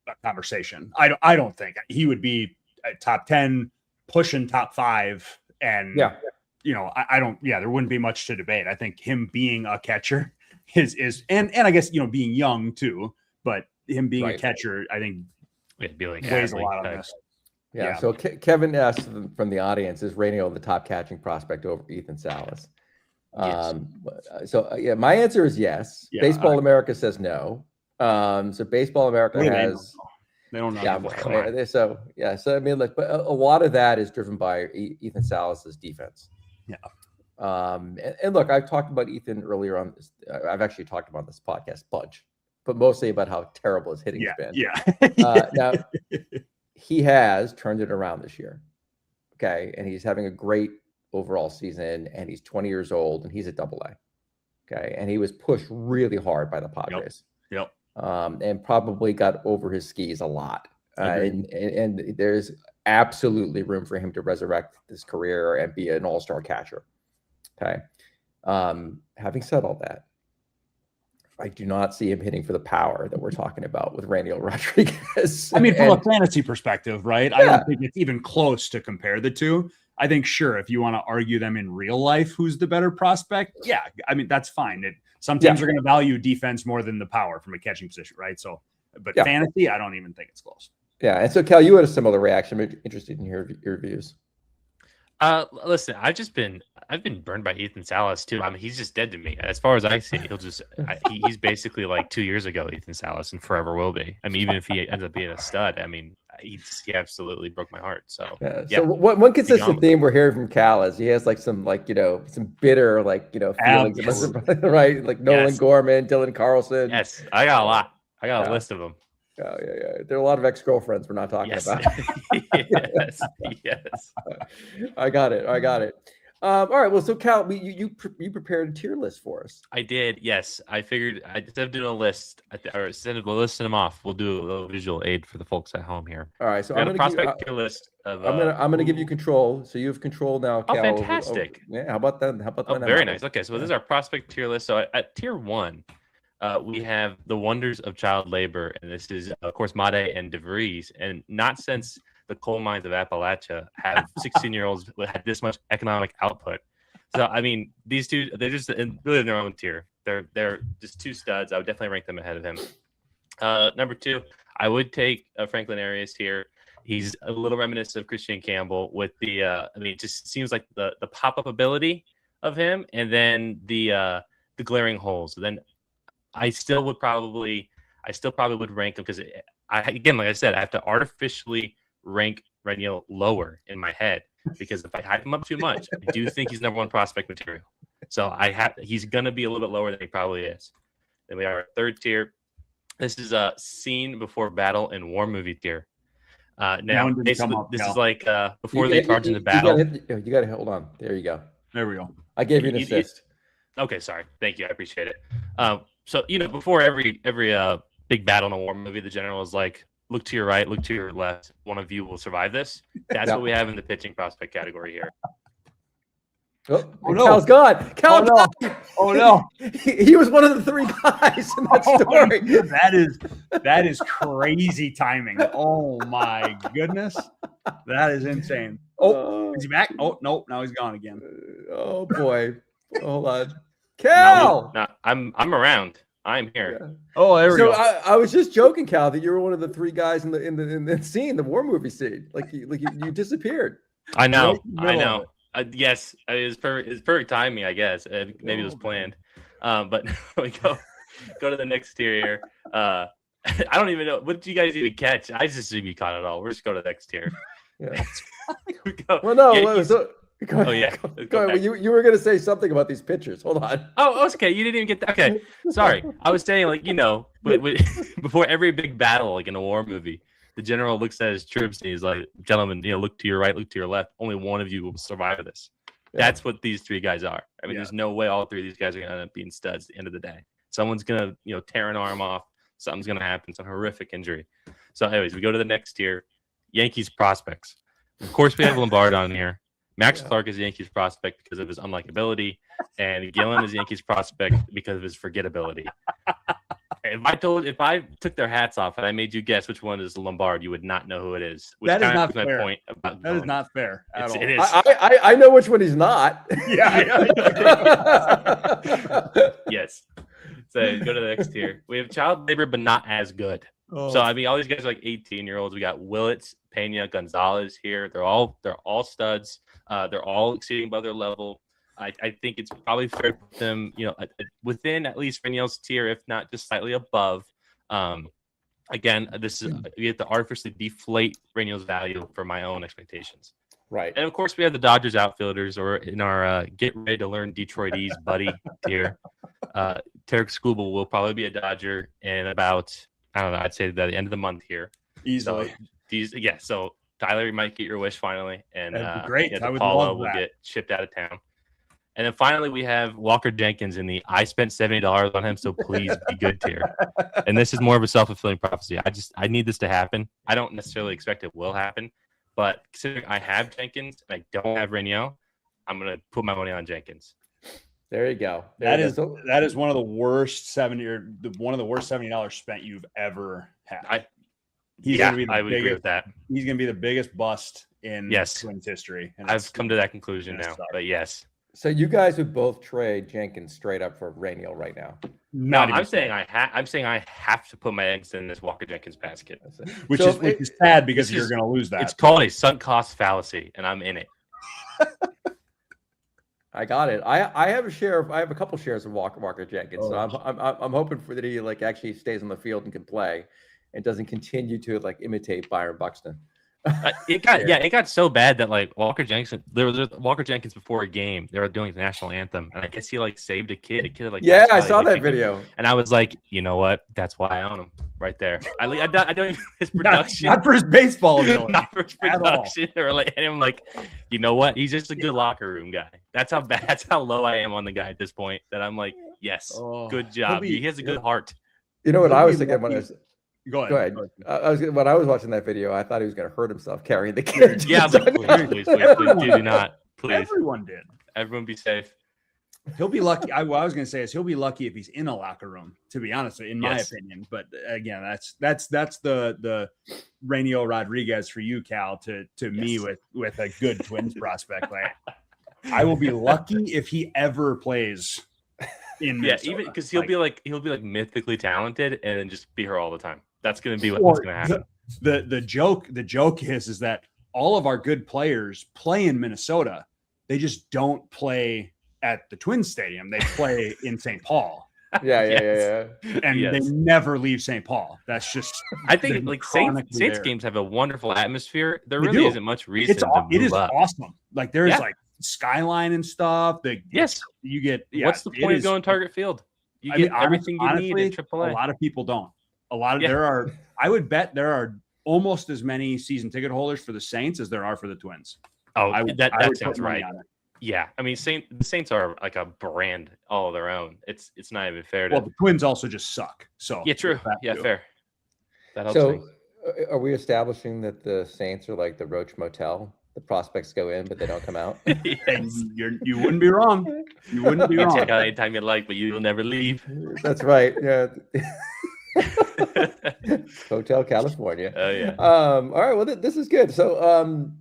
a conversation. I don't think he would be a top 10, pushing top 5, and I don't. Yeah, there wouldn't be much to debate. I think him being a catcher is and I guess being young too, but him being a catcher, I think it'd be like weighs a lot on this. Yeah. So Kevin asked from the audience, is Rainiel the top catching prospect over Ethan Salas? Yes. My answer is yes. Yeah, Baseball America says no. So Baseball America has. They don't know. So I mean, but a lot of that is driven by Ethan Salas's defense. Yeah. And look, I've talked about Ethan earlier on this. I've actually talked about this podcast bunch, but mostly about how terrible his hitting has been. Yeah. Now he has turned it around this year. Okay. And he's having a great overall season, and he's 20 years old, and he's at AA. Okay. And he was pushed really hard by the Padres. Yep. And probably got over his skis a lot. And there's absolutely room for him to resurrect his career and be an all-star catcher. Okay. Having said all that, I do not see him hitting for the power that we're talking about with Rainiel Rodriguez. I mean, from a fantasy perspective, right? Yeah. I don't think it's even close to compare the two. I think, sure, if you want to argue them in real life, who's the better prospect? Yeah, I mean, that's fine. Some teams are going to value defense more than the power from a catching position, right? So, but fantasy, I don't even think it's close. Yeah, and so Cal, you had a similar reaction. I'm interested in your views. Listen, I've been burned by Ethan Salas too. I mean, he's just dead to me. As far as I see, he's basically like 2 years ago, Ethan Salas, and forever will be. I mean, even if he ends up being a stud, I mean, he absolutely broke my heart. So So one consistent theme we're hearing from Cal is he has some bitter feelings, right? Like Nolan Gorman, Dylan Carlson. Yes, I got a lot. I got a list of them. Oh, yeah. There are a lot of ex-girlfriends we're not talking about. yes. I got it. All right. Well, so Cal, you prepared a tier list for us. I did. Yes. I figured instead of doing a list, or instead of listing them off, we'll do a little visual aid for the folks at home here. All right. So I'm going to prospect tier list. I'm going to give you control. So you have control now, Cal. Oh, fantastic. How about that? Very nice. Okay. So this is our prospect tier list. So at tier 1, we have the wonders of child labor, and this is, of course, Made and DeVries, and not since the coal mines of Appalachia have 16-year-olds had this much economic output. So, I mean, these two, they're just really in their own tier. They're just two studs. I would definitely rank them ahead of him. Number 2, I would take Franklin Arias here. He's a little reminiscent of Christian Campbell with the, it just seems like the pop-up ability of him, and then the glaring holes. Then I still probably would rank him because again, like I said, I have to artificially rank Rainiel lower in my head because if I hype him up too much, I do think he's number 1 prospect material. So he's going to be a little bit lower than he probably is. Then we have our 3rd tier. This is a scene before battle and war movie tier. Now, basically, this is like before they charge into battle. You got to hold on. There you go. There we go. I gave you an assist. Okay, sorry. Thank you. I appreciate it. So, before every big battle in a war movie, the general is like, look to your right, look to your left. One of you will survive this. That's what we have in the pitching prospect category here. Oh, no. Cal's gone. Cal Oh, no. died. Oh no. He was one of the 3 guys in that story. That is crazy timing. Oh my goodness. That is insane. Oh, is he back? Oh no, now he's gone again. Oh boy. Hold on. Cal. No, I'm around. I'm here. Yeah. Oh, there we So go. I was just joking, Cal, that you were one of the 3 guys in the scene, the war movie scene. Like you disappeared. I know. Right in the middle of it. Yes, it's perfect timing, I guess. Maybe it was planned. But we go to the next tier here. I don't even know. What did you guys even catch? I just assume you caught it all. We're just go to the next tier. Yeah. We go. Well, no. Yankees- Go ahead. Oh yeah. Go ahead. You were going to say something about these pitchers. Hold on. Oh, okay. You didn't even get that. Okay, sorry. I was saying, like, before every big battle, like in a war movie, the general looks at his troops and he's like, "Gentlemen, look to your right, look to your left. Only one of you will survive this." Yeah. That's what these 3 guys are. I mean, there's no way all 3 of these guys are going to end up being studs at the end of the day. Someone's going to, tear an arm off. Something's going to happen. Some horrific injury. So, anyways, we go to the next tier. Yankees prospects. Of course, we have Lombard on here. Max Clark is Yankees prospect because of his unlikability, and Gillen is Yankees prospect because of his forgettability. If I took their hats off and I made you guess which one is Lombard, you would not know who it is. Which That is kind not of my fair. point about That is Gillen. not fair at all. It is. I know which one he's not. Yeah. Yes. So go to the next tier. We have child labor, but not as good. Oh. So I mean, all these guys are like 18-year-olds. We got Willits, Pena, Gonzalez here. They're all studs. They're all exceeding above their level. I think it's probably fair to put them, within at least Rainiel's tier, if not just slightly above. Again, this is we have to artificially deflate Rainiel's value for my own expectations. Right. And of course, we have the Dodgers outfilders, or in our get ready to learn Detroitese buddy tier. Tarek Skubal will probably be a Dodger in about, I don't know, I'd say the end of the month here. Easily. So Tyler, you might get your wish finally, and That'd be great. I would Paulo love will that. get shipped out of town. And then finally, we have Walker Jenkins in the I spent $70 on him, so please be good tier. And this is more of a self-fulfilling prophecy. I need this to happen. I don't necessarily expect it will happen, but considering I have Jenkins and I don't have Rainiel, I'm gonna put my money on Jenkins. There you go. That is one of the worst $70 spent you've ever had. I would agree with that. He's going to be the biggest bust in Yes. Twins history. And I've come to that conclusion Yes, now. sir. But yes, So you guys would both trade Jenkins straight up for Rainiel right now. I'm saying I have to put my eggs in this Walker Jenkins basket. which So is sad because this you're is- going to lose that. It's called a sunk cost fallacy, and I'm in it. I got it. I have a couple shares of Walker Jenkins. So I'm hoping for that he actually stays on the field and can play, and doesn't continue to imitate Byron Buxton. It got so bad that Walker Jenkins, there was Walker Jenkins before a game, they were doing the national anthem, and I guess he saved a kid. Yeah, I saw that video. And I was like, you know what? That's why I own him right there. I don't even his production, not for his baseball ability. not for his production, or and I'm you know what? He's just a good locker room guy. That's how bad. That's how low I am on the guy at this point. That I'm like, yes, good job. He has a good heart. You know what I was thinking when I was. Go ahead. When I was watching that video, I thought he was going to hurt himself carrying the kid. Yeah, but please do not. Please, Everyone did. Everyone be safe. He'll be lucky. What I was going to say is he'll be lucky if he's in a locker room, to be honest, in my opinion. But again, that's the Rainiel Rodriguez for you, Cal, to me with a good Twins prospect. I will be lucky if he ever plays in Minnesota. Even because he'll be mythically talented and then just be here all the time. That's going to be what's going to happen. The joke is that all of our good players play in Minnesota. They just don't play at the Twins Stadium. They play in St. Paul. Yeah. And they never leave St. Paul. That's just. I think Saints games have a wonderful atmosphere. There They really do. isn't much reason. It is up. awesome. There's skyline and stuff. You get. What's the point of going Target Field? You get everything you need in AAA. A lot of people don't. There are. I would bet there are almost as many season ticket holders for the Saints as there are for the Twins. Oh, I would sounds right. Yeah, I mean, the Saints are like a brand all of their own. It's not even fair to. Well, the Twins also just suck. So yeah, true. Yeah, fair. That helps So, me. are we establishing that the Saints are like the Roach Motel the prospects go in, but they don't come out. Yes. You wouldn't be wrong. You wouldn't be You wrong. check out anytime you like, but you will never leave. That's right. Yeah. Hotel California. Oh yeah. All right. Well, this is good. So,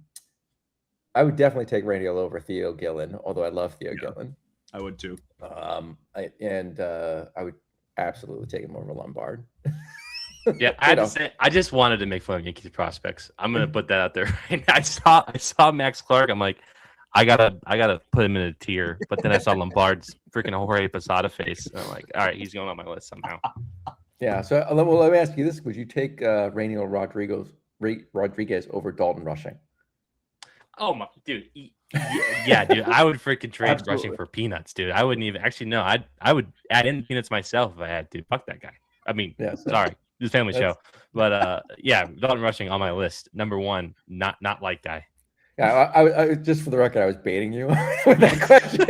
I would definitely take Raniel over Theo Gillen, although I love Theo Gillen. I would too. I would absolutely take him over Lombard. Yeah, I just wanted to make fun of Yankees prospects. I'm gonna put that out there. I saw Max Clark. I'm like, I gotta put him in a tier. But then I saw Lombard's freaking Jorge Posada face. And I'm like, all right, he's going on my list somehow. Yeah. So let me ask you this: would you take Raniel Rodriguez over Dalton Rushing? Oh my dude. Yeah, dude. I would freaking trade Absolutely. Rushing for peanuts, dude. I wouldn't even actually no, I would add in peanuts myself if I had to. Fuck that guy. I mean, sorry. This family show. But yeah, Dalton Rushing on my list. Number one, not like guy. Yeah, I just for the record, I was baiting you with that question.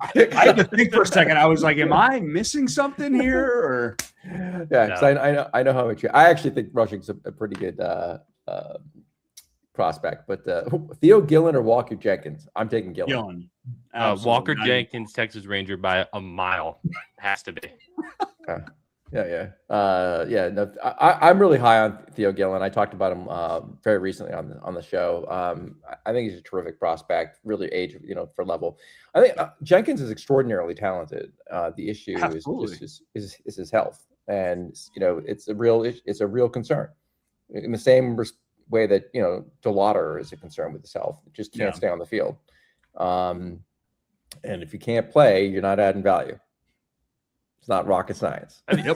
I had to think for a second. I was like, am I missing something here? Or yeah, because I know how much I actually think Rushing's a pretty good prospect. But Theo Gillen or Walker Jenkins? I'm taking Gillen. Walker Jenkins, Texas Ranger by a mile. Has to be. Yeah. No, I'm really high on Theo Gillen. I talked about him very recently on the show. I think he's a terrific prospect, really age, for level. I think Jenkins is extraordinarily talented. The issue is his health, and it's a real concern. In the same way that DeLauder is a concern with his health, just can't stay on the field. And if you can't play, you're not adding value. It's not rocket science. I mean,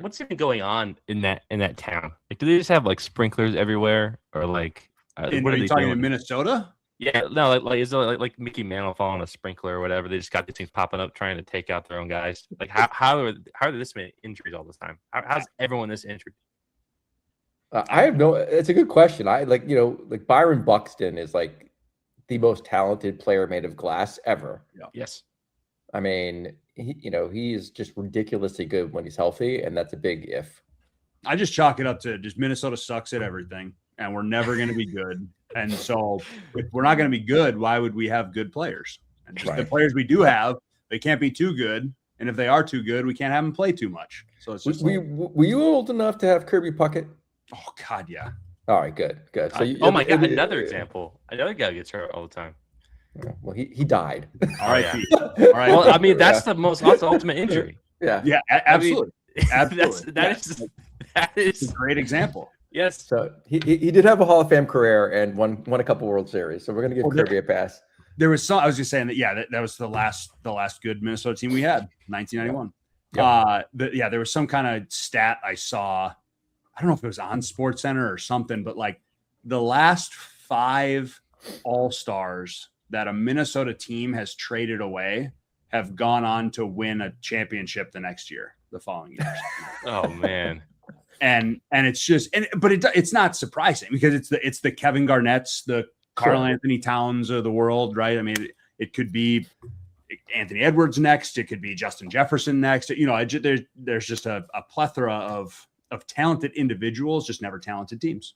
what's even going on in that town? Like, do they just have like sprinklers everywhere, or like? What are you talking in Minnesota? Yeah, no, like is it like Mickey Mantle following a sprinkler or whatever? They just got these things popping up trying to take out their own guys. Like, how are there this many injuries all this time? How's everyone this injured? I have no. It's a good question. I like Byron Buxton is like the most talented player made of glass ever. Yeah. Yes. I mean, he is just ridiculously good when he's healthy, and that's a big if. I just chalk it up to just Minnesota sucks at everything, and we're never going to be good. And so, if we're not going to be good, why would we have good players? And just the players we do have, they can't be too good, and if they are too good, we can't have them play too much. So it's just were you old enough to have Kirby Puckett? Oh God, yeah. All right, good. So oh my God, another example. Another guy gets hurt all the time. Well, he died. All right. Yeah. All right. Well, I mean, that's the ultimate injury. Yeah. Yeah, absolutely. Absolutely. That is a great example. Yes. So he did have a Hall of Fame career and won a couple World Series. So we're gonna give Kirby a pass. There was I was just saying that was the last good Minnesota team we had, 1991. Yep. There was some kind of stat I saw. I don't know if it was on SportsCenter or something, but like the last 5 All-Stars that a Minnesota team has traded away have gone on to win a championship the following year. Oh man. And it's just, but it's not surprising because it's the Kevin Garnett's, the Karl Anthony Towns of the world, right? I mean, it could be Anthony Edwards next. It could be Justin Jefferson next. There's just a plethora of talented individuals, just never talented teams.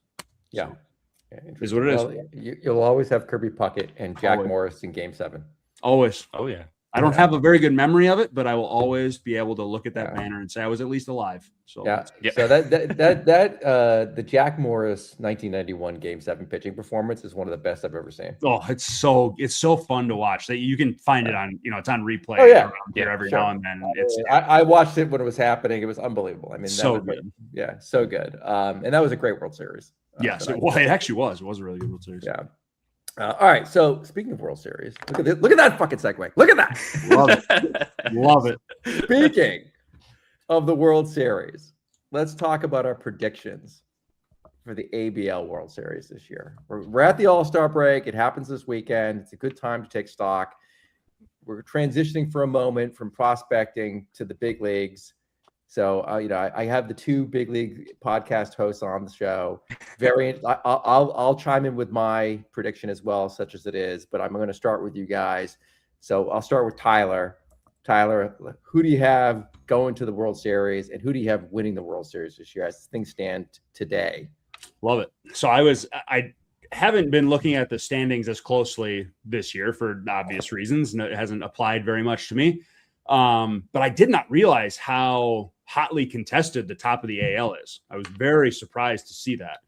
Yeah. So, is what it is. Well, you'll always have Kirby Puckett and Jack Morris in Game 7. Always. Oh yeah. I don't have a very good memory of it, but I will always be able to look at that banner and say I was at least alive. So So the Jack Morris 1991 Game 7 pitching performance is one of the best I've ever seen. Oh, it's so fun to watch. That you can find it on it's on replay. Oh yeah, every now and then. I watched it when it was happening. It was unbelievable. I mean, so good. So good. And that was a great World Series. Yes, it actually was. It was a really good World Series. Yeah. All right. So speaking of World Series, look at that fucking segue. Look at that. Love it. Speaking of the World Series, let's talk about our predictions for the ABL World Series this year. We're at the All-Star break. It happens this weekend. It's a good time to take stock. We're transitioning for a moment from prospecting to the big leagues. So, I have the 2 big league podcast hosts on the show. I'll chime in with my prediction as well, such as it is, but I'm going to start with you guys. So I'll start with Tyler. Tyler, who do you have going to the World Series, and who do you have winning the World Series this year as things stand today? Love it. So I haven't been looking at the standings as closely this year for obvious reasons. It hasn't applied very much to me. But I did not realize how hotly contested the top of the AL is. I was very surprised to see that.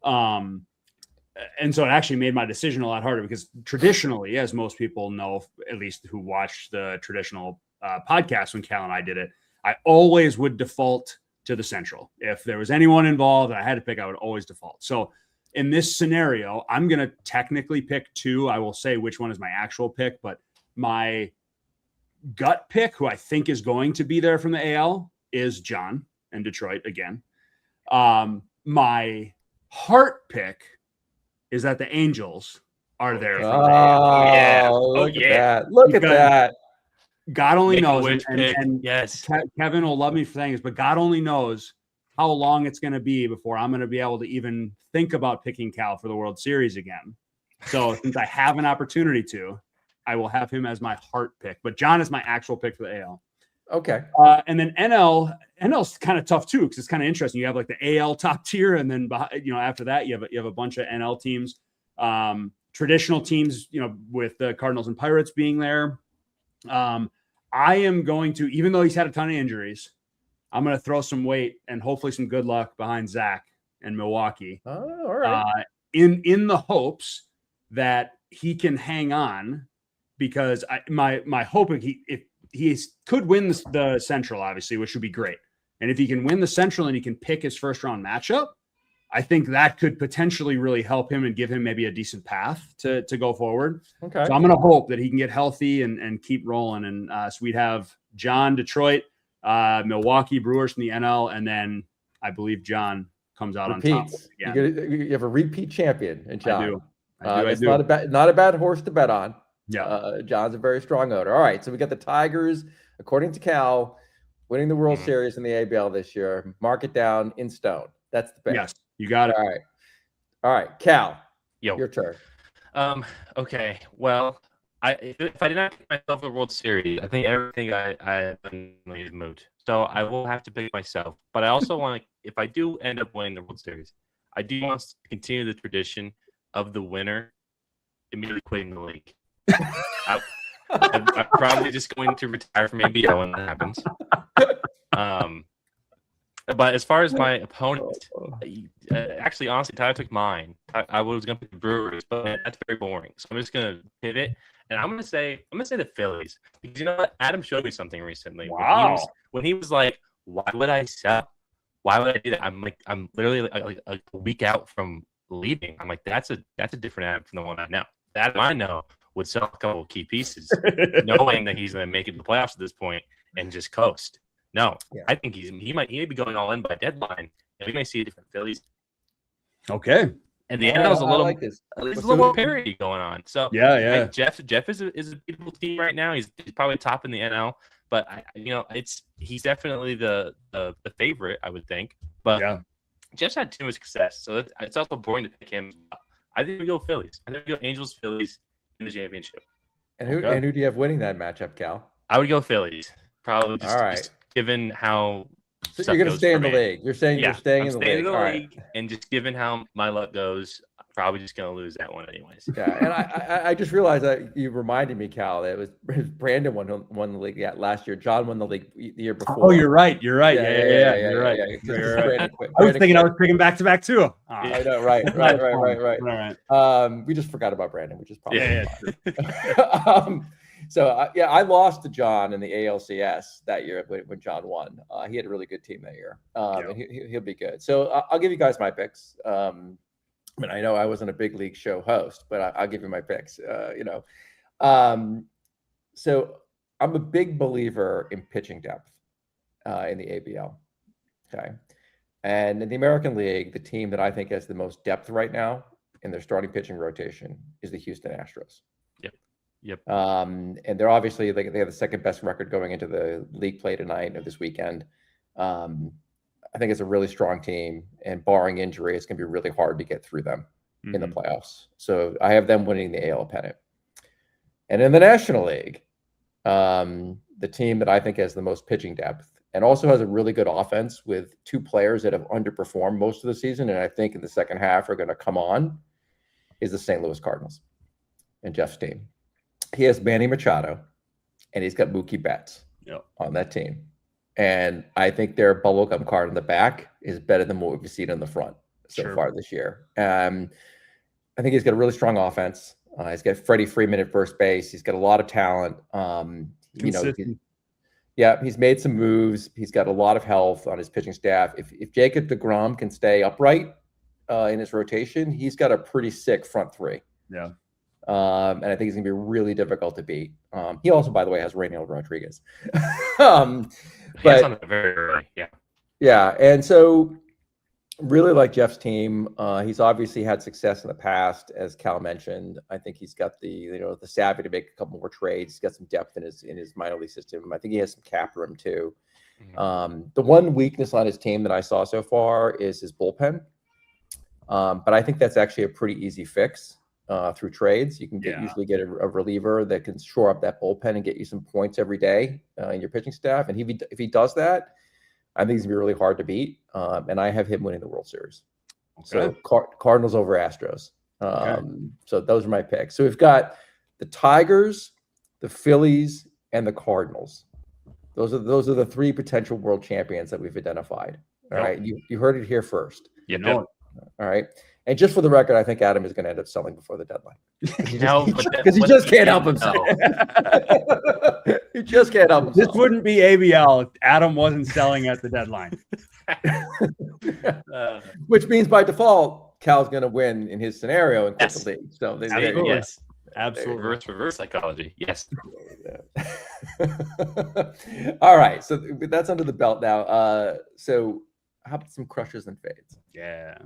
And so it actually made my decision a lot harder because traditionally, as most people know, at least who watched the traditional podcast when Cal and I did it, I always would default to the Central. If there was anyone involved and I had to pick, I would always default. So in this scenario, I'm going to technically pick 2. I will say which one is my actual pick, but my gut pick, who I think is going to be there from the AL, is John and Detroit again. My heart pick is that the Angels are there from the AL. Yeah. Look at that. Look at that. God only knows, and yes, Kevin will love me for saying this, but God only knows how long it's going to be before I'm going to be able to even think about picking Cal for the World Series again. So since I have an opportunity to, I will have him as my heart pick. But John is my actual pick for the AL. Okay. And then NL's kind of tough too because it's kind of interesting. You have like the AL top tier, and then after that you have a bunch of NL teams, traditional teams, with the Cardinals and Pirates being there. I am going to, even though he's had a ton of injuries, I'm going to throw some weight and hopefully some good luck behind Zach and Milwaukee. Oh, all right. In the hopes that he can hang on, because my hope if he could win the Central, obviously, which would be great. And if he can win the Central and he can pick his first round matchup, I think that could potentially really help him and give him maybe a decent path to go forward. Okay. So I'm going to hope that he can get healthy and keep rolling. And so we'd have John, Detroit, Milwaukee Brewers from the NL, and then I believe John comes out on top. You have a repeat champion in John. I do. It's not a bad horse to bet on. Yeah. John's a very strong owner. All right. So we got the Tigers, according to Cal, winning the World Series in the ABL this year. Mark it down in stone. That's the pick. Yes. You got it. All right, Cal. Yo. Your turn. Okay. Well, if I did not pick myself a World Series, I think everything I have done is moot. So I will have to pick myself. But I also want to, if I do end up winning the World Series, I do want to continue the tradition of the winner immediately quitting the league. I'm probably just going to retire from ABL when that happens. But as far as my opponent, actually, honestly, Tyler took mine. I was going to pick the Brewers, but that's very boring. So I'm just going to pivot, and I'm going to say the Phillies, because you know what? Adam showed me something recently. Wow. When he was like, "Why would I sell? Why would I do that?" I'm literally like a week out from leaving. I'm like, that's a different Adam from the one I know. The Adam I know would sell a couple of key pieces, knowing that he's going to make it to the playoffs at this point and just coast. No, yeah. I think he may be going all in by deadline, and we may see a different Phillies. Okay. And the NL's a little more parity going on. So yeah. Like Jeff is a beautiful team right now. He's probably top in the NL, but he's definitely the favorite, I would think. But yeah. Jeff's had too much success, so it's also boring to pick him. I think we go Phillies. I think we go Angels Phillies in the championship. And who do you have winning that matchup, Cal? I would go Phillies. Probably just given how so you're going to stay in the league. You're saying you're staying in the league. All right. And just given how my luck goes, I'm probably just going to lose that one anyways. Yeah, and I just realized that you reminded me, Cal, that it was Brandon won the league last year. John won the league the year before. Oh, you're right. You're right. Yeah. You're right. I was thinking I was picking back to back too. I know. Right. All right. We just forgot about Brandon, which is probably fine. So, I lost to John in the ALCS that year when John won. He had a really good team that year, and he'll be good. So I'll give you guys my picks. I mean, I know I wasn't a big league show host, but I'll give you my picks. So I'm a big believer in pitching depth in the ABL. Okay. And in the American League, the team that I think has the most depth right now in their starting pitching rotation is the Houston Astros. Yep. And they're obviously they have the second best record going into the league play tonight or this weekend. I think it's a really strong team, and barring injury, it's going to be really hard to get through them in the playoffs. So I have them winning the AL pennant. And in the National League, the team that I think has the most pitching depth and also has a really good offense with two players that have underperformed most of the season, and I think in the second half are going to come on, is the St. Louis Cardinals and Jeff's team. He has Manny Machado, and he's got Mookie Betts on that team. And I think their bubblegum card on the back is better than what we've seen on the front so far this year. I think he's got a really strong offense. He's got Freddie Freeman at first base. He's got a lot of talent. He's made some moves. He's got a lot of health on his pitching staff. If Jacob deGrom can stay upright in his rotation, he's got a pretty sick front three. Yeah. And I think he's going to be really difficult to beat. He also, by the way, has Rainiel Rodriguez. But on the very early, yeah. And so really like Jeff's team. He's obviously had success in the past, as Cal mentioned. I think he's got the savvy to make a couple more trades. He's got some depth in his minor league system. I think he has some cap room too. The one weakness on his team that I saw so far is his bullpen. But I think that's actually a pretty easy fix through trades. You can usually get a reliever that can shore up that bullpen and get you some points every day in your pitching staff. And if he does that, I think he's going to be really hard to beat. And I have him winning the World Series. So Cardinals over Astros. So those are my picks. So we've got the Tigers, the Phillies, and the Cardinals. Those are the three potential world champions that we've identified. All right. You heard it here first. All right. And just for the record, I think Adam is going to end up selling before the deadline. Because he just can't help himself. He just can't help himself. This wouldn't be ABL if Adam wasn't selling at the deadline. Which means by default, Cal's going to win in his scenario in the league. So absolutely. Reverse psychology. Yes. All right. So that's under the belt now. So how about some crushes and fades? Yeah.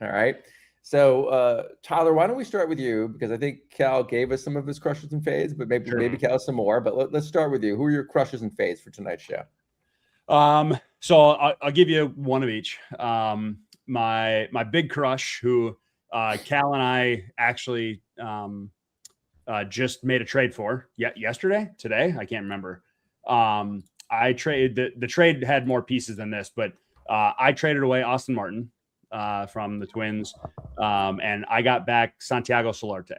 All right. So, Tyler, why don't we start with you? Because I think Cal gave us some of his crushes and fades, but maybe Cal some more. But let's start with you. Who are your crushes and fades for tonight's show? So I'll give you one of each. My big crush, who Cal and I actually just made a trade for today. I can't remember. I traded the trade had more pieces than this, but I traded away Austin Martin from the Twins, and I got back Santiago Solarte.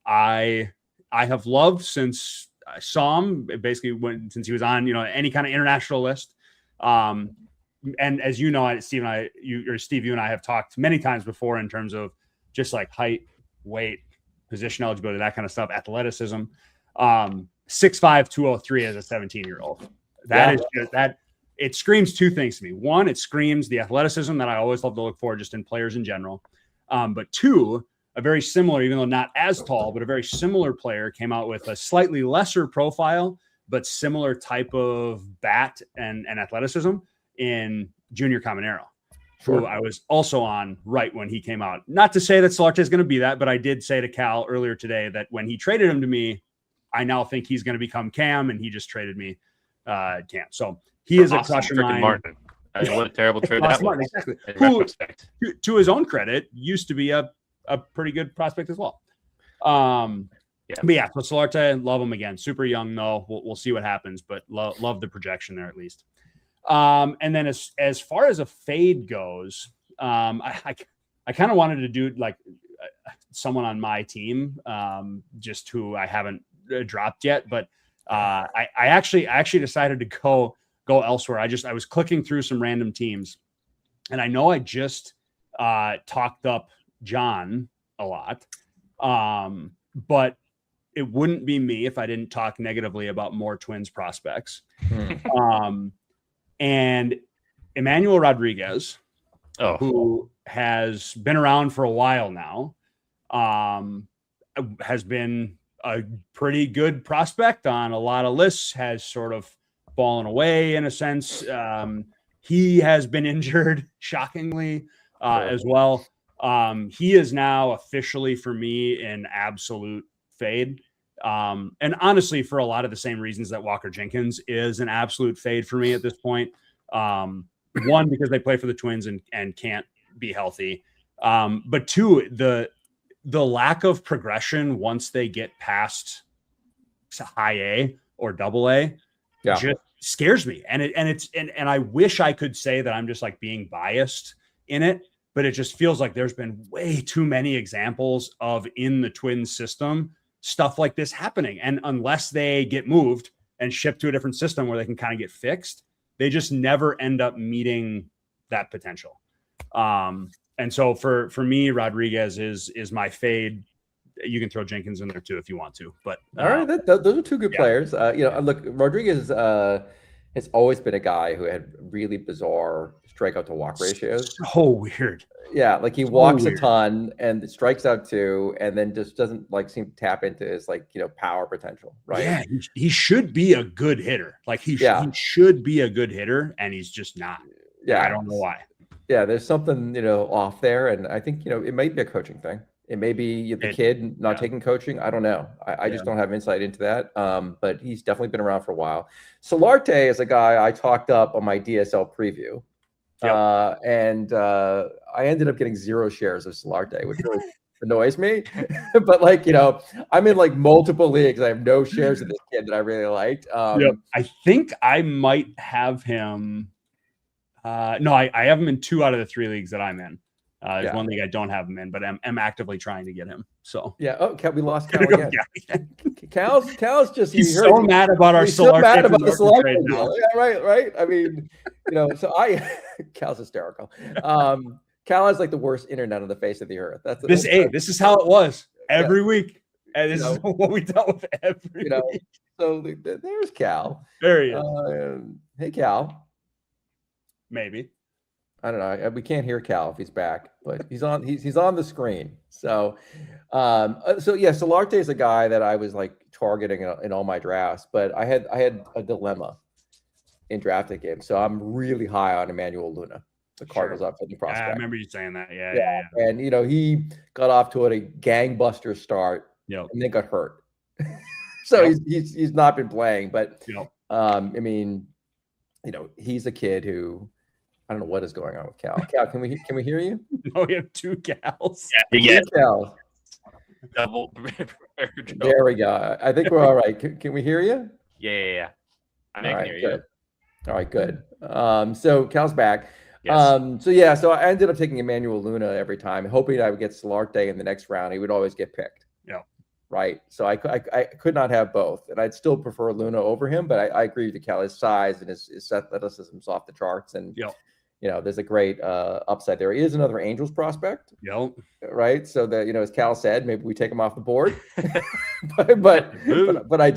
I have loved since I saw him, basically since he was on any kind of international list. And as you know, Steve, you and I have talked many times before in terms of just like height, weight, position eligibility, that kind of stuff, athleticism. 6'5", 203 as a 17-year-old. That is just that. It screams two things to me. One, it screams the athleticism that I always love to look for just in players in general. But two, a very similar, even though not as tall, but a very similar player came out with a slightly lesser profile, but similar type of bat and athleticism in Junior Caminero, who I was also on right when he came out. Not to say that Solarte is going to be that, but I did say to Cal earlier today that when he traded him to me, I now think he's going to become Cam, and he just traded me Cam. So he is a crush of mine. Martin. I mean, what a terrible trade that was. Martin, exactly. Who, to his own credit, used to be a pretty good prospect as well. But so Solarte, love him again. Super young though. We'll see what happens, but love the projection there at least. And then as far as a fade goes, I kind of wanted to do like someone on my team, just who I haven't dropped yet, but I actually decided to go elsewhere. I was clicking through some random teams, and I know I just talked up John a lot, but it wouldn't be me if I didn't talk negatively about more Twins prospects. And Emmanuel Rodriguez, who has been around for a while now, has been a pretty good prospect on a lot of lists, has sort of fallen away in a sense. He has been injured, shockingly, as well. He is now officially, for me, an absolute fade. And honestly, for a lot of the same reasons that Walker Jenkins is an absolute fade for me at this point. One, because they play for the Twins and can't be healthy. But two, the lack of progression once they get past high A or double A just scares me. And I wish I could say that I'm just like being biased in it. but it just feels like there's been way too many examples of in the Twins system stuff like this happening. And unless they get moved and shipped to a different system where they can kind of get fixed, they just never end up meeting that potential. And so for me, Rodriguez is my fade. You can throw Jenkins in there too if you want to. But all right, those are two good players. Look, Rodriguez has always been a guy who had really bizarre strikeout to walk ratios. So weird. Yeah, like he walks a ton and strikes out too, and then just doesn't seem to tap into his power potential, right? Yeah, he should be a good hitter. Like he should be a good hitter, and he's just not. Yeah, I don't know why. Yeah, there's something off there, and I think it might be a coaching thing. It may be the kid not taking coaching. I don't know. I just don't have insight into that. But he's definitely been around for a while. Solarte is a guy I talked up on my DSL preview. And I ended up getting 0 shares of Solarte, which really annoys me. But I'm in multiple leagues. I have no shares of this kid that I really liked. I think I might have him. No, I have him in 2 out of the 3 leagues that I'm in. There's one league I don't have him in, but I'm actively trying to get him. So we lost Cal again. Cal's just he's so mad about our Solarte. Mad about the Solarte deal. Yeah, right. I mean, Cal's hysterical. Cal has the worst internet on the face of the earth. This is how it was every week, and this is what we dealt with every week. So there's Cal. There he is. Hey, Cal. Maybe. I don't know. We can't hear Cal if he's back, but he's on. He's on the screen. So, Solarte is a guy that I was targeting in all my drafts, but I had a dilemma in drafting him. So I'm really high on Emmanuel Luna, the Cardinals outfield prospect. I remember you saying that. Yeah. And he got off to a gangbuster start, and then got hurt. So he's not been playing, but I mean, he's a kid who. I don't know what is going on with Cal. Cal, can we hear you? No, we have 2 Cals. Yeah. Cal. Double. There we go. I think we're all right. Can we hear you? Yeah. I can hear you. All right, good. So Cal's back. Yes. So I ended up taking Emmanuel Luna every time, hoping I would get Solarte in the next round. He would always get picked. Yeah. Right. So I could not have both, and I'd still prefer Luna over him. But I agree with Cal. His size and his athleticism is off the charts, and there's a great upside there. He is another Angels prospect. Right. So that as Cal said, maybe we take him off the board. but I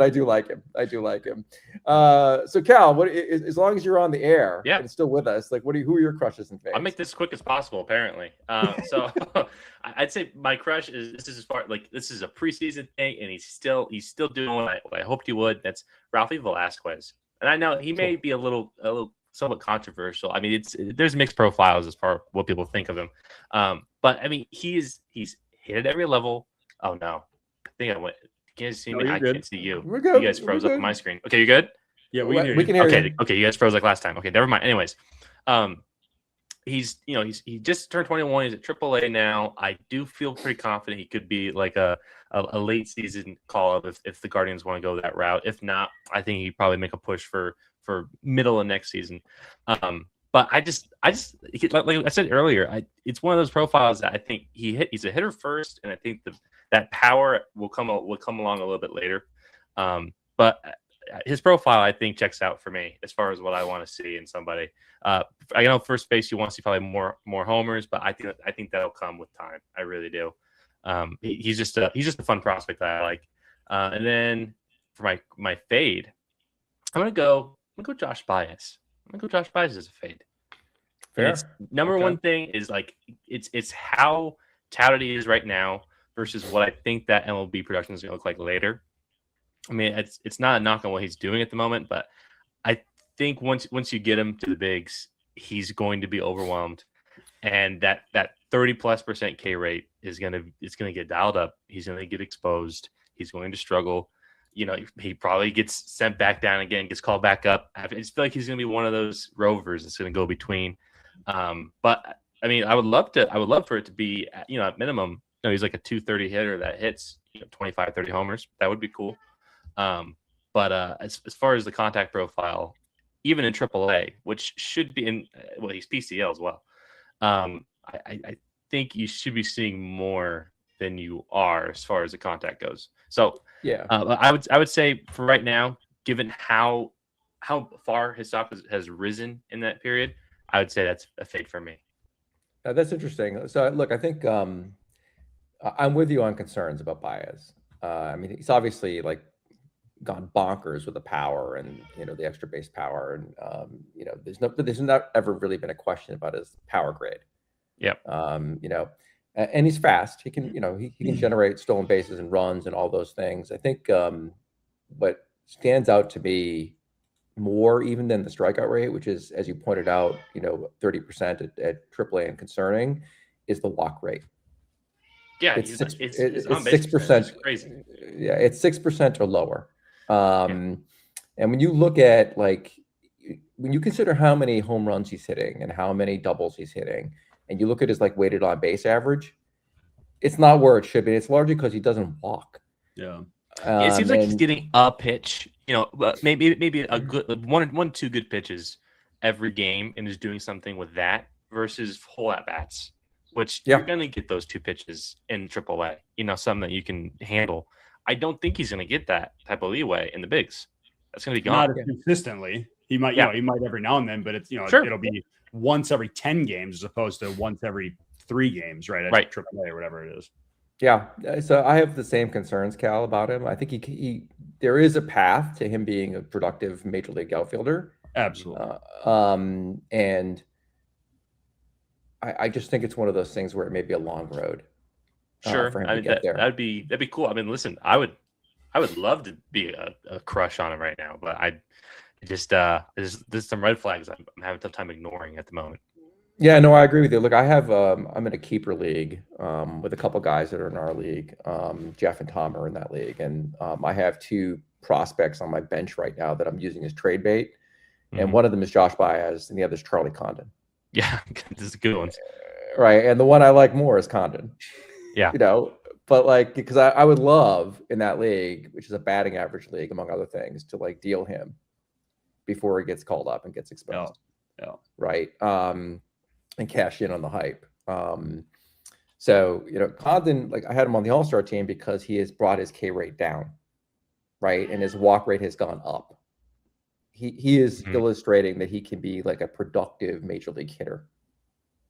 do like him. So Cal, as long as you're on the air and still with us, who are your crushes and faves? I'll make this quick as possible, apparently. So I'd say my crush is this is a preseason thing, and he's still doing what I hoped he would. That's Ralphie Velasquez. And I know he may be a little somewhat controversial. I mean, there's mixed profiles as far as what people think of him. But I mean, he's hit at every level. Oh no, I think I went. Can you see me? I can't see you. We're good. You guys froze up on my screen. Okay, you good? Yeah, we can hear you. Okay, you guys froze like last time. Okay, never mind. Anyways, he just turned 21. He's at AAA now. I do feel pretty confident he could be a late season call up if the Guardians want to go that route. If not, I think he'd probably make a push for middle of next season. But I just like I said earlier, it's one of those profiles that I think he's a hitter first, and I think that power will come along a little bit later. But his profile, I think, checks out for me as far as what I want to see in somebody. I know first base you want to see probably more homers, but I think that'll come with time. I really do. He's just a fun prospect that I like. And then for my fade, I'm gonna go Josh Baez. I'm gonna go Josh Baez as a fade. Fair. Number one thing is it's how touted he is right now versus what I think that MLB production is gonna look like later. I mean, it's not a knock on what he's doing at the moment, but I think once you get him to the bigs, he's going to be overwhelmed, and that 30+% K rate is gonna get dialed up. He's gonna get exposed. He's going to struggle. He probably gets sent back down again, gets called back up. I just feel like he's going to be one of those rovers that's going to go between. But I mean, I would love for it to be, at minimum, he's like a 230 hitter that hits, 25, 30 homers. That would be cool. But as far as the contact profile, even in AAA, which should be he's PCL as well. I think you should be seeing more than you are as far as the contact goes. So Yeah. I would say for right now, given how far his stock has risen in that period, I would say that's a fade for me. That's interesting. So look, I think I'm with you on concerns about Baez. I mean, he's obviously like gone bonkers with the power and the extra base power, and there's not ever really been a question about his power grade. Yep. And he's fast. He can he can generate stolen bases and runs and all those things. I think what stands out to me more even than the strikeout rate, which is, as you pointed out, 30% at AAA and concerning, is the walk rate. Yeah, it's 6%. Crazy. Yeah, it's 6% or lower. And when you look at when you consider how many home runs he's hitting and how many doubles he's hitting, and you look at his weighted on base average, it's not where it should be. It's largely because he doesn't walk. Yeah. It seems like he's getting a pitch, maybe a good one, two good pitches every game, and is doing something with that versus whole at bats, which you're going to get those 2 pitches in AAA, something that you can handle. I don't think he's going to get that type of leeway in the bigs. That's going to be gone. Not consistently. He might, he might every now and then, but it's, it'll be once every 10 games as opposed to once every 3 games, right? At AAA or whatever it is. Yeah. So I have the same concerns, Cal, about him. I think he there is a path to him being a productive major league outfielder. Absolutely. And I just think it's one of those things where it may be a long road. Sure. For him to get there. That'd be cool. I mean, listen, I would love to be a crush on him right now, but there's some red flags I'm having a tough time ignoring at the moment. Yeah, no, I agree with you. Look, I have I'm in a keeper league with a couple guys that are in our league. Jeff and Tom are in that league, and I have 2 prospects on my bench right now that I'm using as trade bait, and one of them is Josh Baez, and the other is Charlie Condon. Yeah, this is a good one. Right, and the one I like more is Condon. Yeah, but because I would love in that league, which is a batting average league among other things, to deal him before he gets called up and gets exposed. Yeah. Right. And cash in on the hype. So, Condon, I had him on the All-Star team because he has brought his K rate down, right? And his walk rate has gone up. He is illustrating that he can be a productive major league hitter.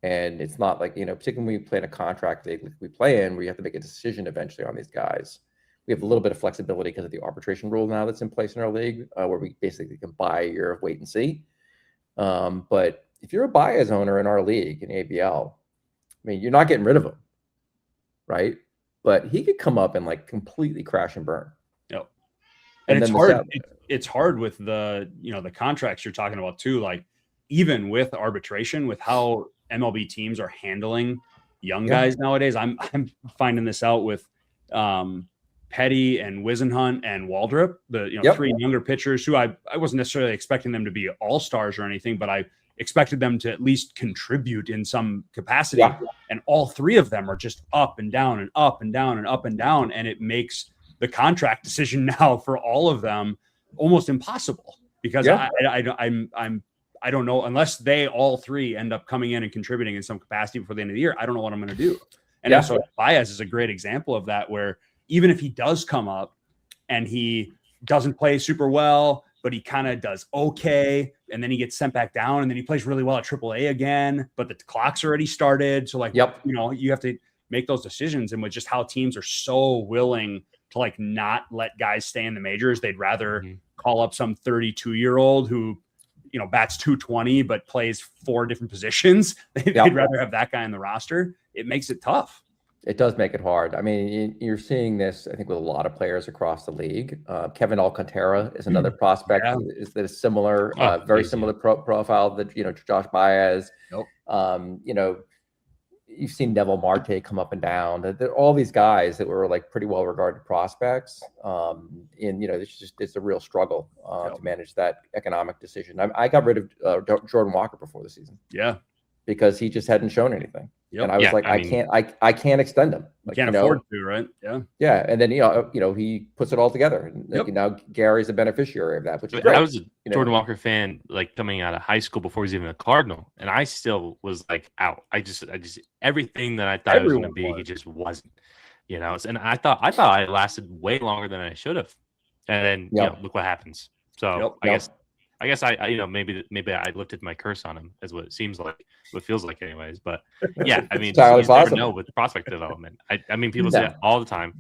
And it's not particularly when we play in a contract league we play in, where you have to make a decision eventually on these guys. We have a little bit of flexibility because of the arbitration rule now that's in place in our league, where we basically can buy a year of wait and see. But if you're a Baez owner in our league in ABL, I mean, you're not getting rid of him, right? But he could come up and completely crash and burn. Yep. And it's hard. It's hard with the the contracts you're talking about too. Even with arbitration, with how MLB teams are handling young guys nowadays, I'm finding this out with Petty and Wisenhunt and Waldrop, the 3 younger pitchers who I wasn't necessarily expecting them to be all-stars or anything, but I expected them to at least contribute in some capacity. Yeah. And all 3 of them are just up and down and up and down and up and down. And it makes the contract decision now for all of them almost impossible because I don't know, unless they all 3 end up coming in and contributing in some capacity before the end of the year. I don't know what I'm going to do. And so Baez is a great example of that, where even if he does come up and he doesn't play super well, but he kind of does okay, and then he gets sent back down, and then he plays really well at AAA again, but the clock's already started. So you have to make those decisions. And with just how teams are so willing to not let guys stay in the majors, they'd rather call up some 32-year-old who, bats 220, but plays 4 different positions. They'd rather have that guy in the roster. It makes it tough. It does make it hard. I mean, you're seeing this, I think, with a lot of players across the league. Kevin Alcantara is another prospect that is similar, very similar profile that, Josh Baez. You've seen Neville Marte come up and down. They're all these guys that were pretty well regarded prospects. And, it's a real struggle to manage that economic decision. I got rid of Jordan Walker before the season. Yeah. because he just hadn't shown anything. Yep. And I was I can't extend him. Like, can't afford to, right? Yeah. Yeah. And then, he puts it all together. And now Gary's a beneficiary of that, which is great. I was a Jordan Walker fan, like coming out of high school before he was even a Cardinal. And I still was like out. I just everything that I thought it was going to be, he just wasn't, and I thought I lasted way longer than I should have. And then, look what happens. So I guess I maybe I lifted my curse on him, is what it seems like, what it feels like anyways. But yeah, I mean, you never know with prospect development. I mean, people say that all the time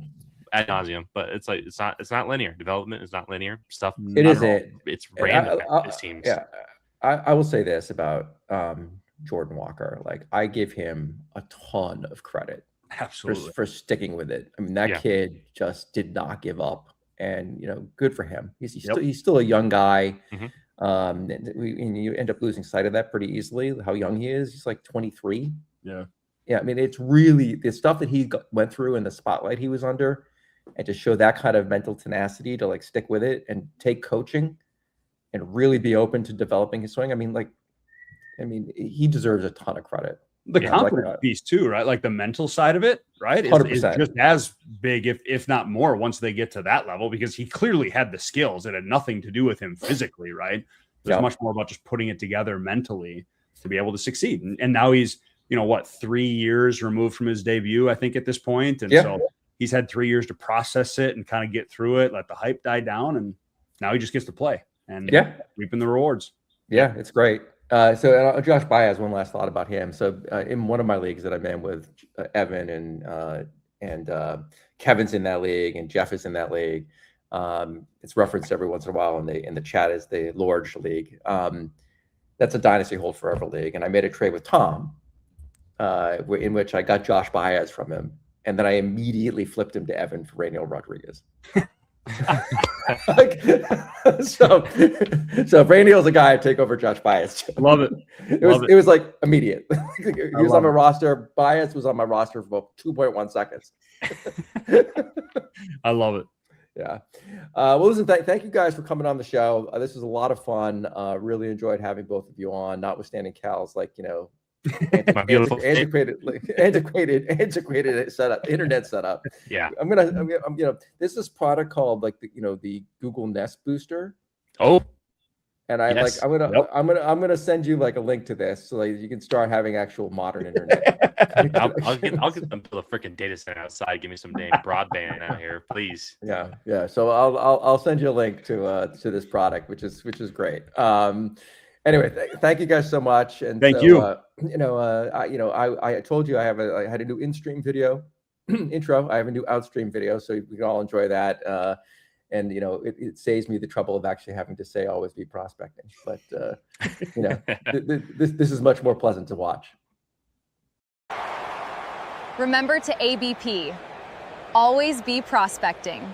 ad nauseum, but it's like it's not linear. Development is not linear stuff. It isn't. It's random. It seems. Yeah, I will say this about Jordan Walker. Like, I give him a ton of credit, absolutely, for sticking with it. I mean, that kid just did not give up, and good for him. He's still a young guy. Mm-hmm. And you end up losing sight of that pretty easily, how young he is. He's like 23. Yeah. I mean, it's really the stuff that he went through and the spotlight he was under, and to show that kind of mental tenacity to like stick with it and take coaching and really be open to developing his swing. I mean, he deserves a ton of credit. The confidence piece too, right? Like the mental side of it, right? Is just as big, if not more, once they get to that level, because he clearly had the skills. It had nothing to do with him physically, right? It was much more about just putting it together mentally to be able to succeed. And now he's, 3 years removed from his debut, I think, at this point. And so he's had 3 years to process it and kind of get through it, let the hype die down. And now he just gets to play and reaping the rewards. Yeah, it's great. So Josh Baez, one last thought about him. So in one of my leagues that I'm in with Evan and Kevin's in that league and Jeff is in that league. It's referenced every once in a while in the chat as the Large League. That's a Dynasty Hold Forever league, and I made a trade with Tom, in which I got Josh Baez from him, and then I immediately flipped him to Evan for Rainier Rodriguez. So Rainiel's a guy I take over Josh Baez. Love it. It was like immediate. He was on my roster. Baez was on my roster for about 2.1 seconds. I love it. Yeah. Well, listen, thank you guys for coming on the show. This was a lot of fun. Really enjoyed having both of you on, notwithstanding Cal's antiquated setup, internet setup. Yeah. I'm gonna there's this product called the Google Nest Booster. Oh. And I'm gonna send you like a link to this so you can start having actual modern internet. I'll get them to the freaking data center outside. Give me some damn broadband out here, please. Yeah. So I'll send you a link to this product, which is great. Anyway, thank you guys so much. And thank you. I told you I had a new in-stream video intro. I have a new out-stream video, so we can all enjoy that. And it saves me the trouble of actually having to say always be prospecting. But this is much more pleasant to watch. Remember to ABP, always be prospecting.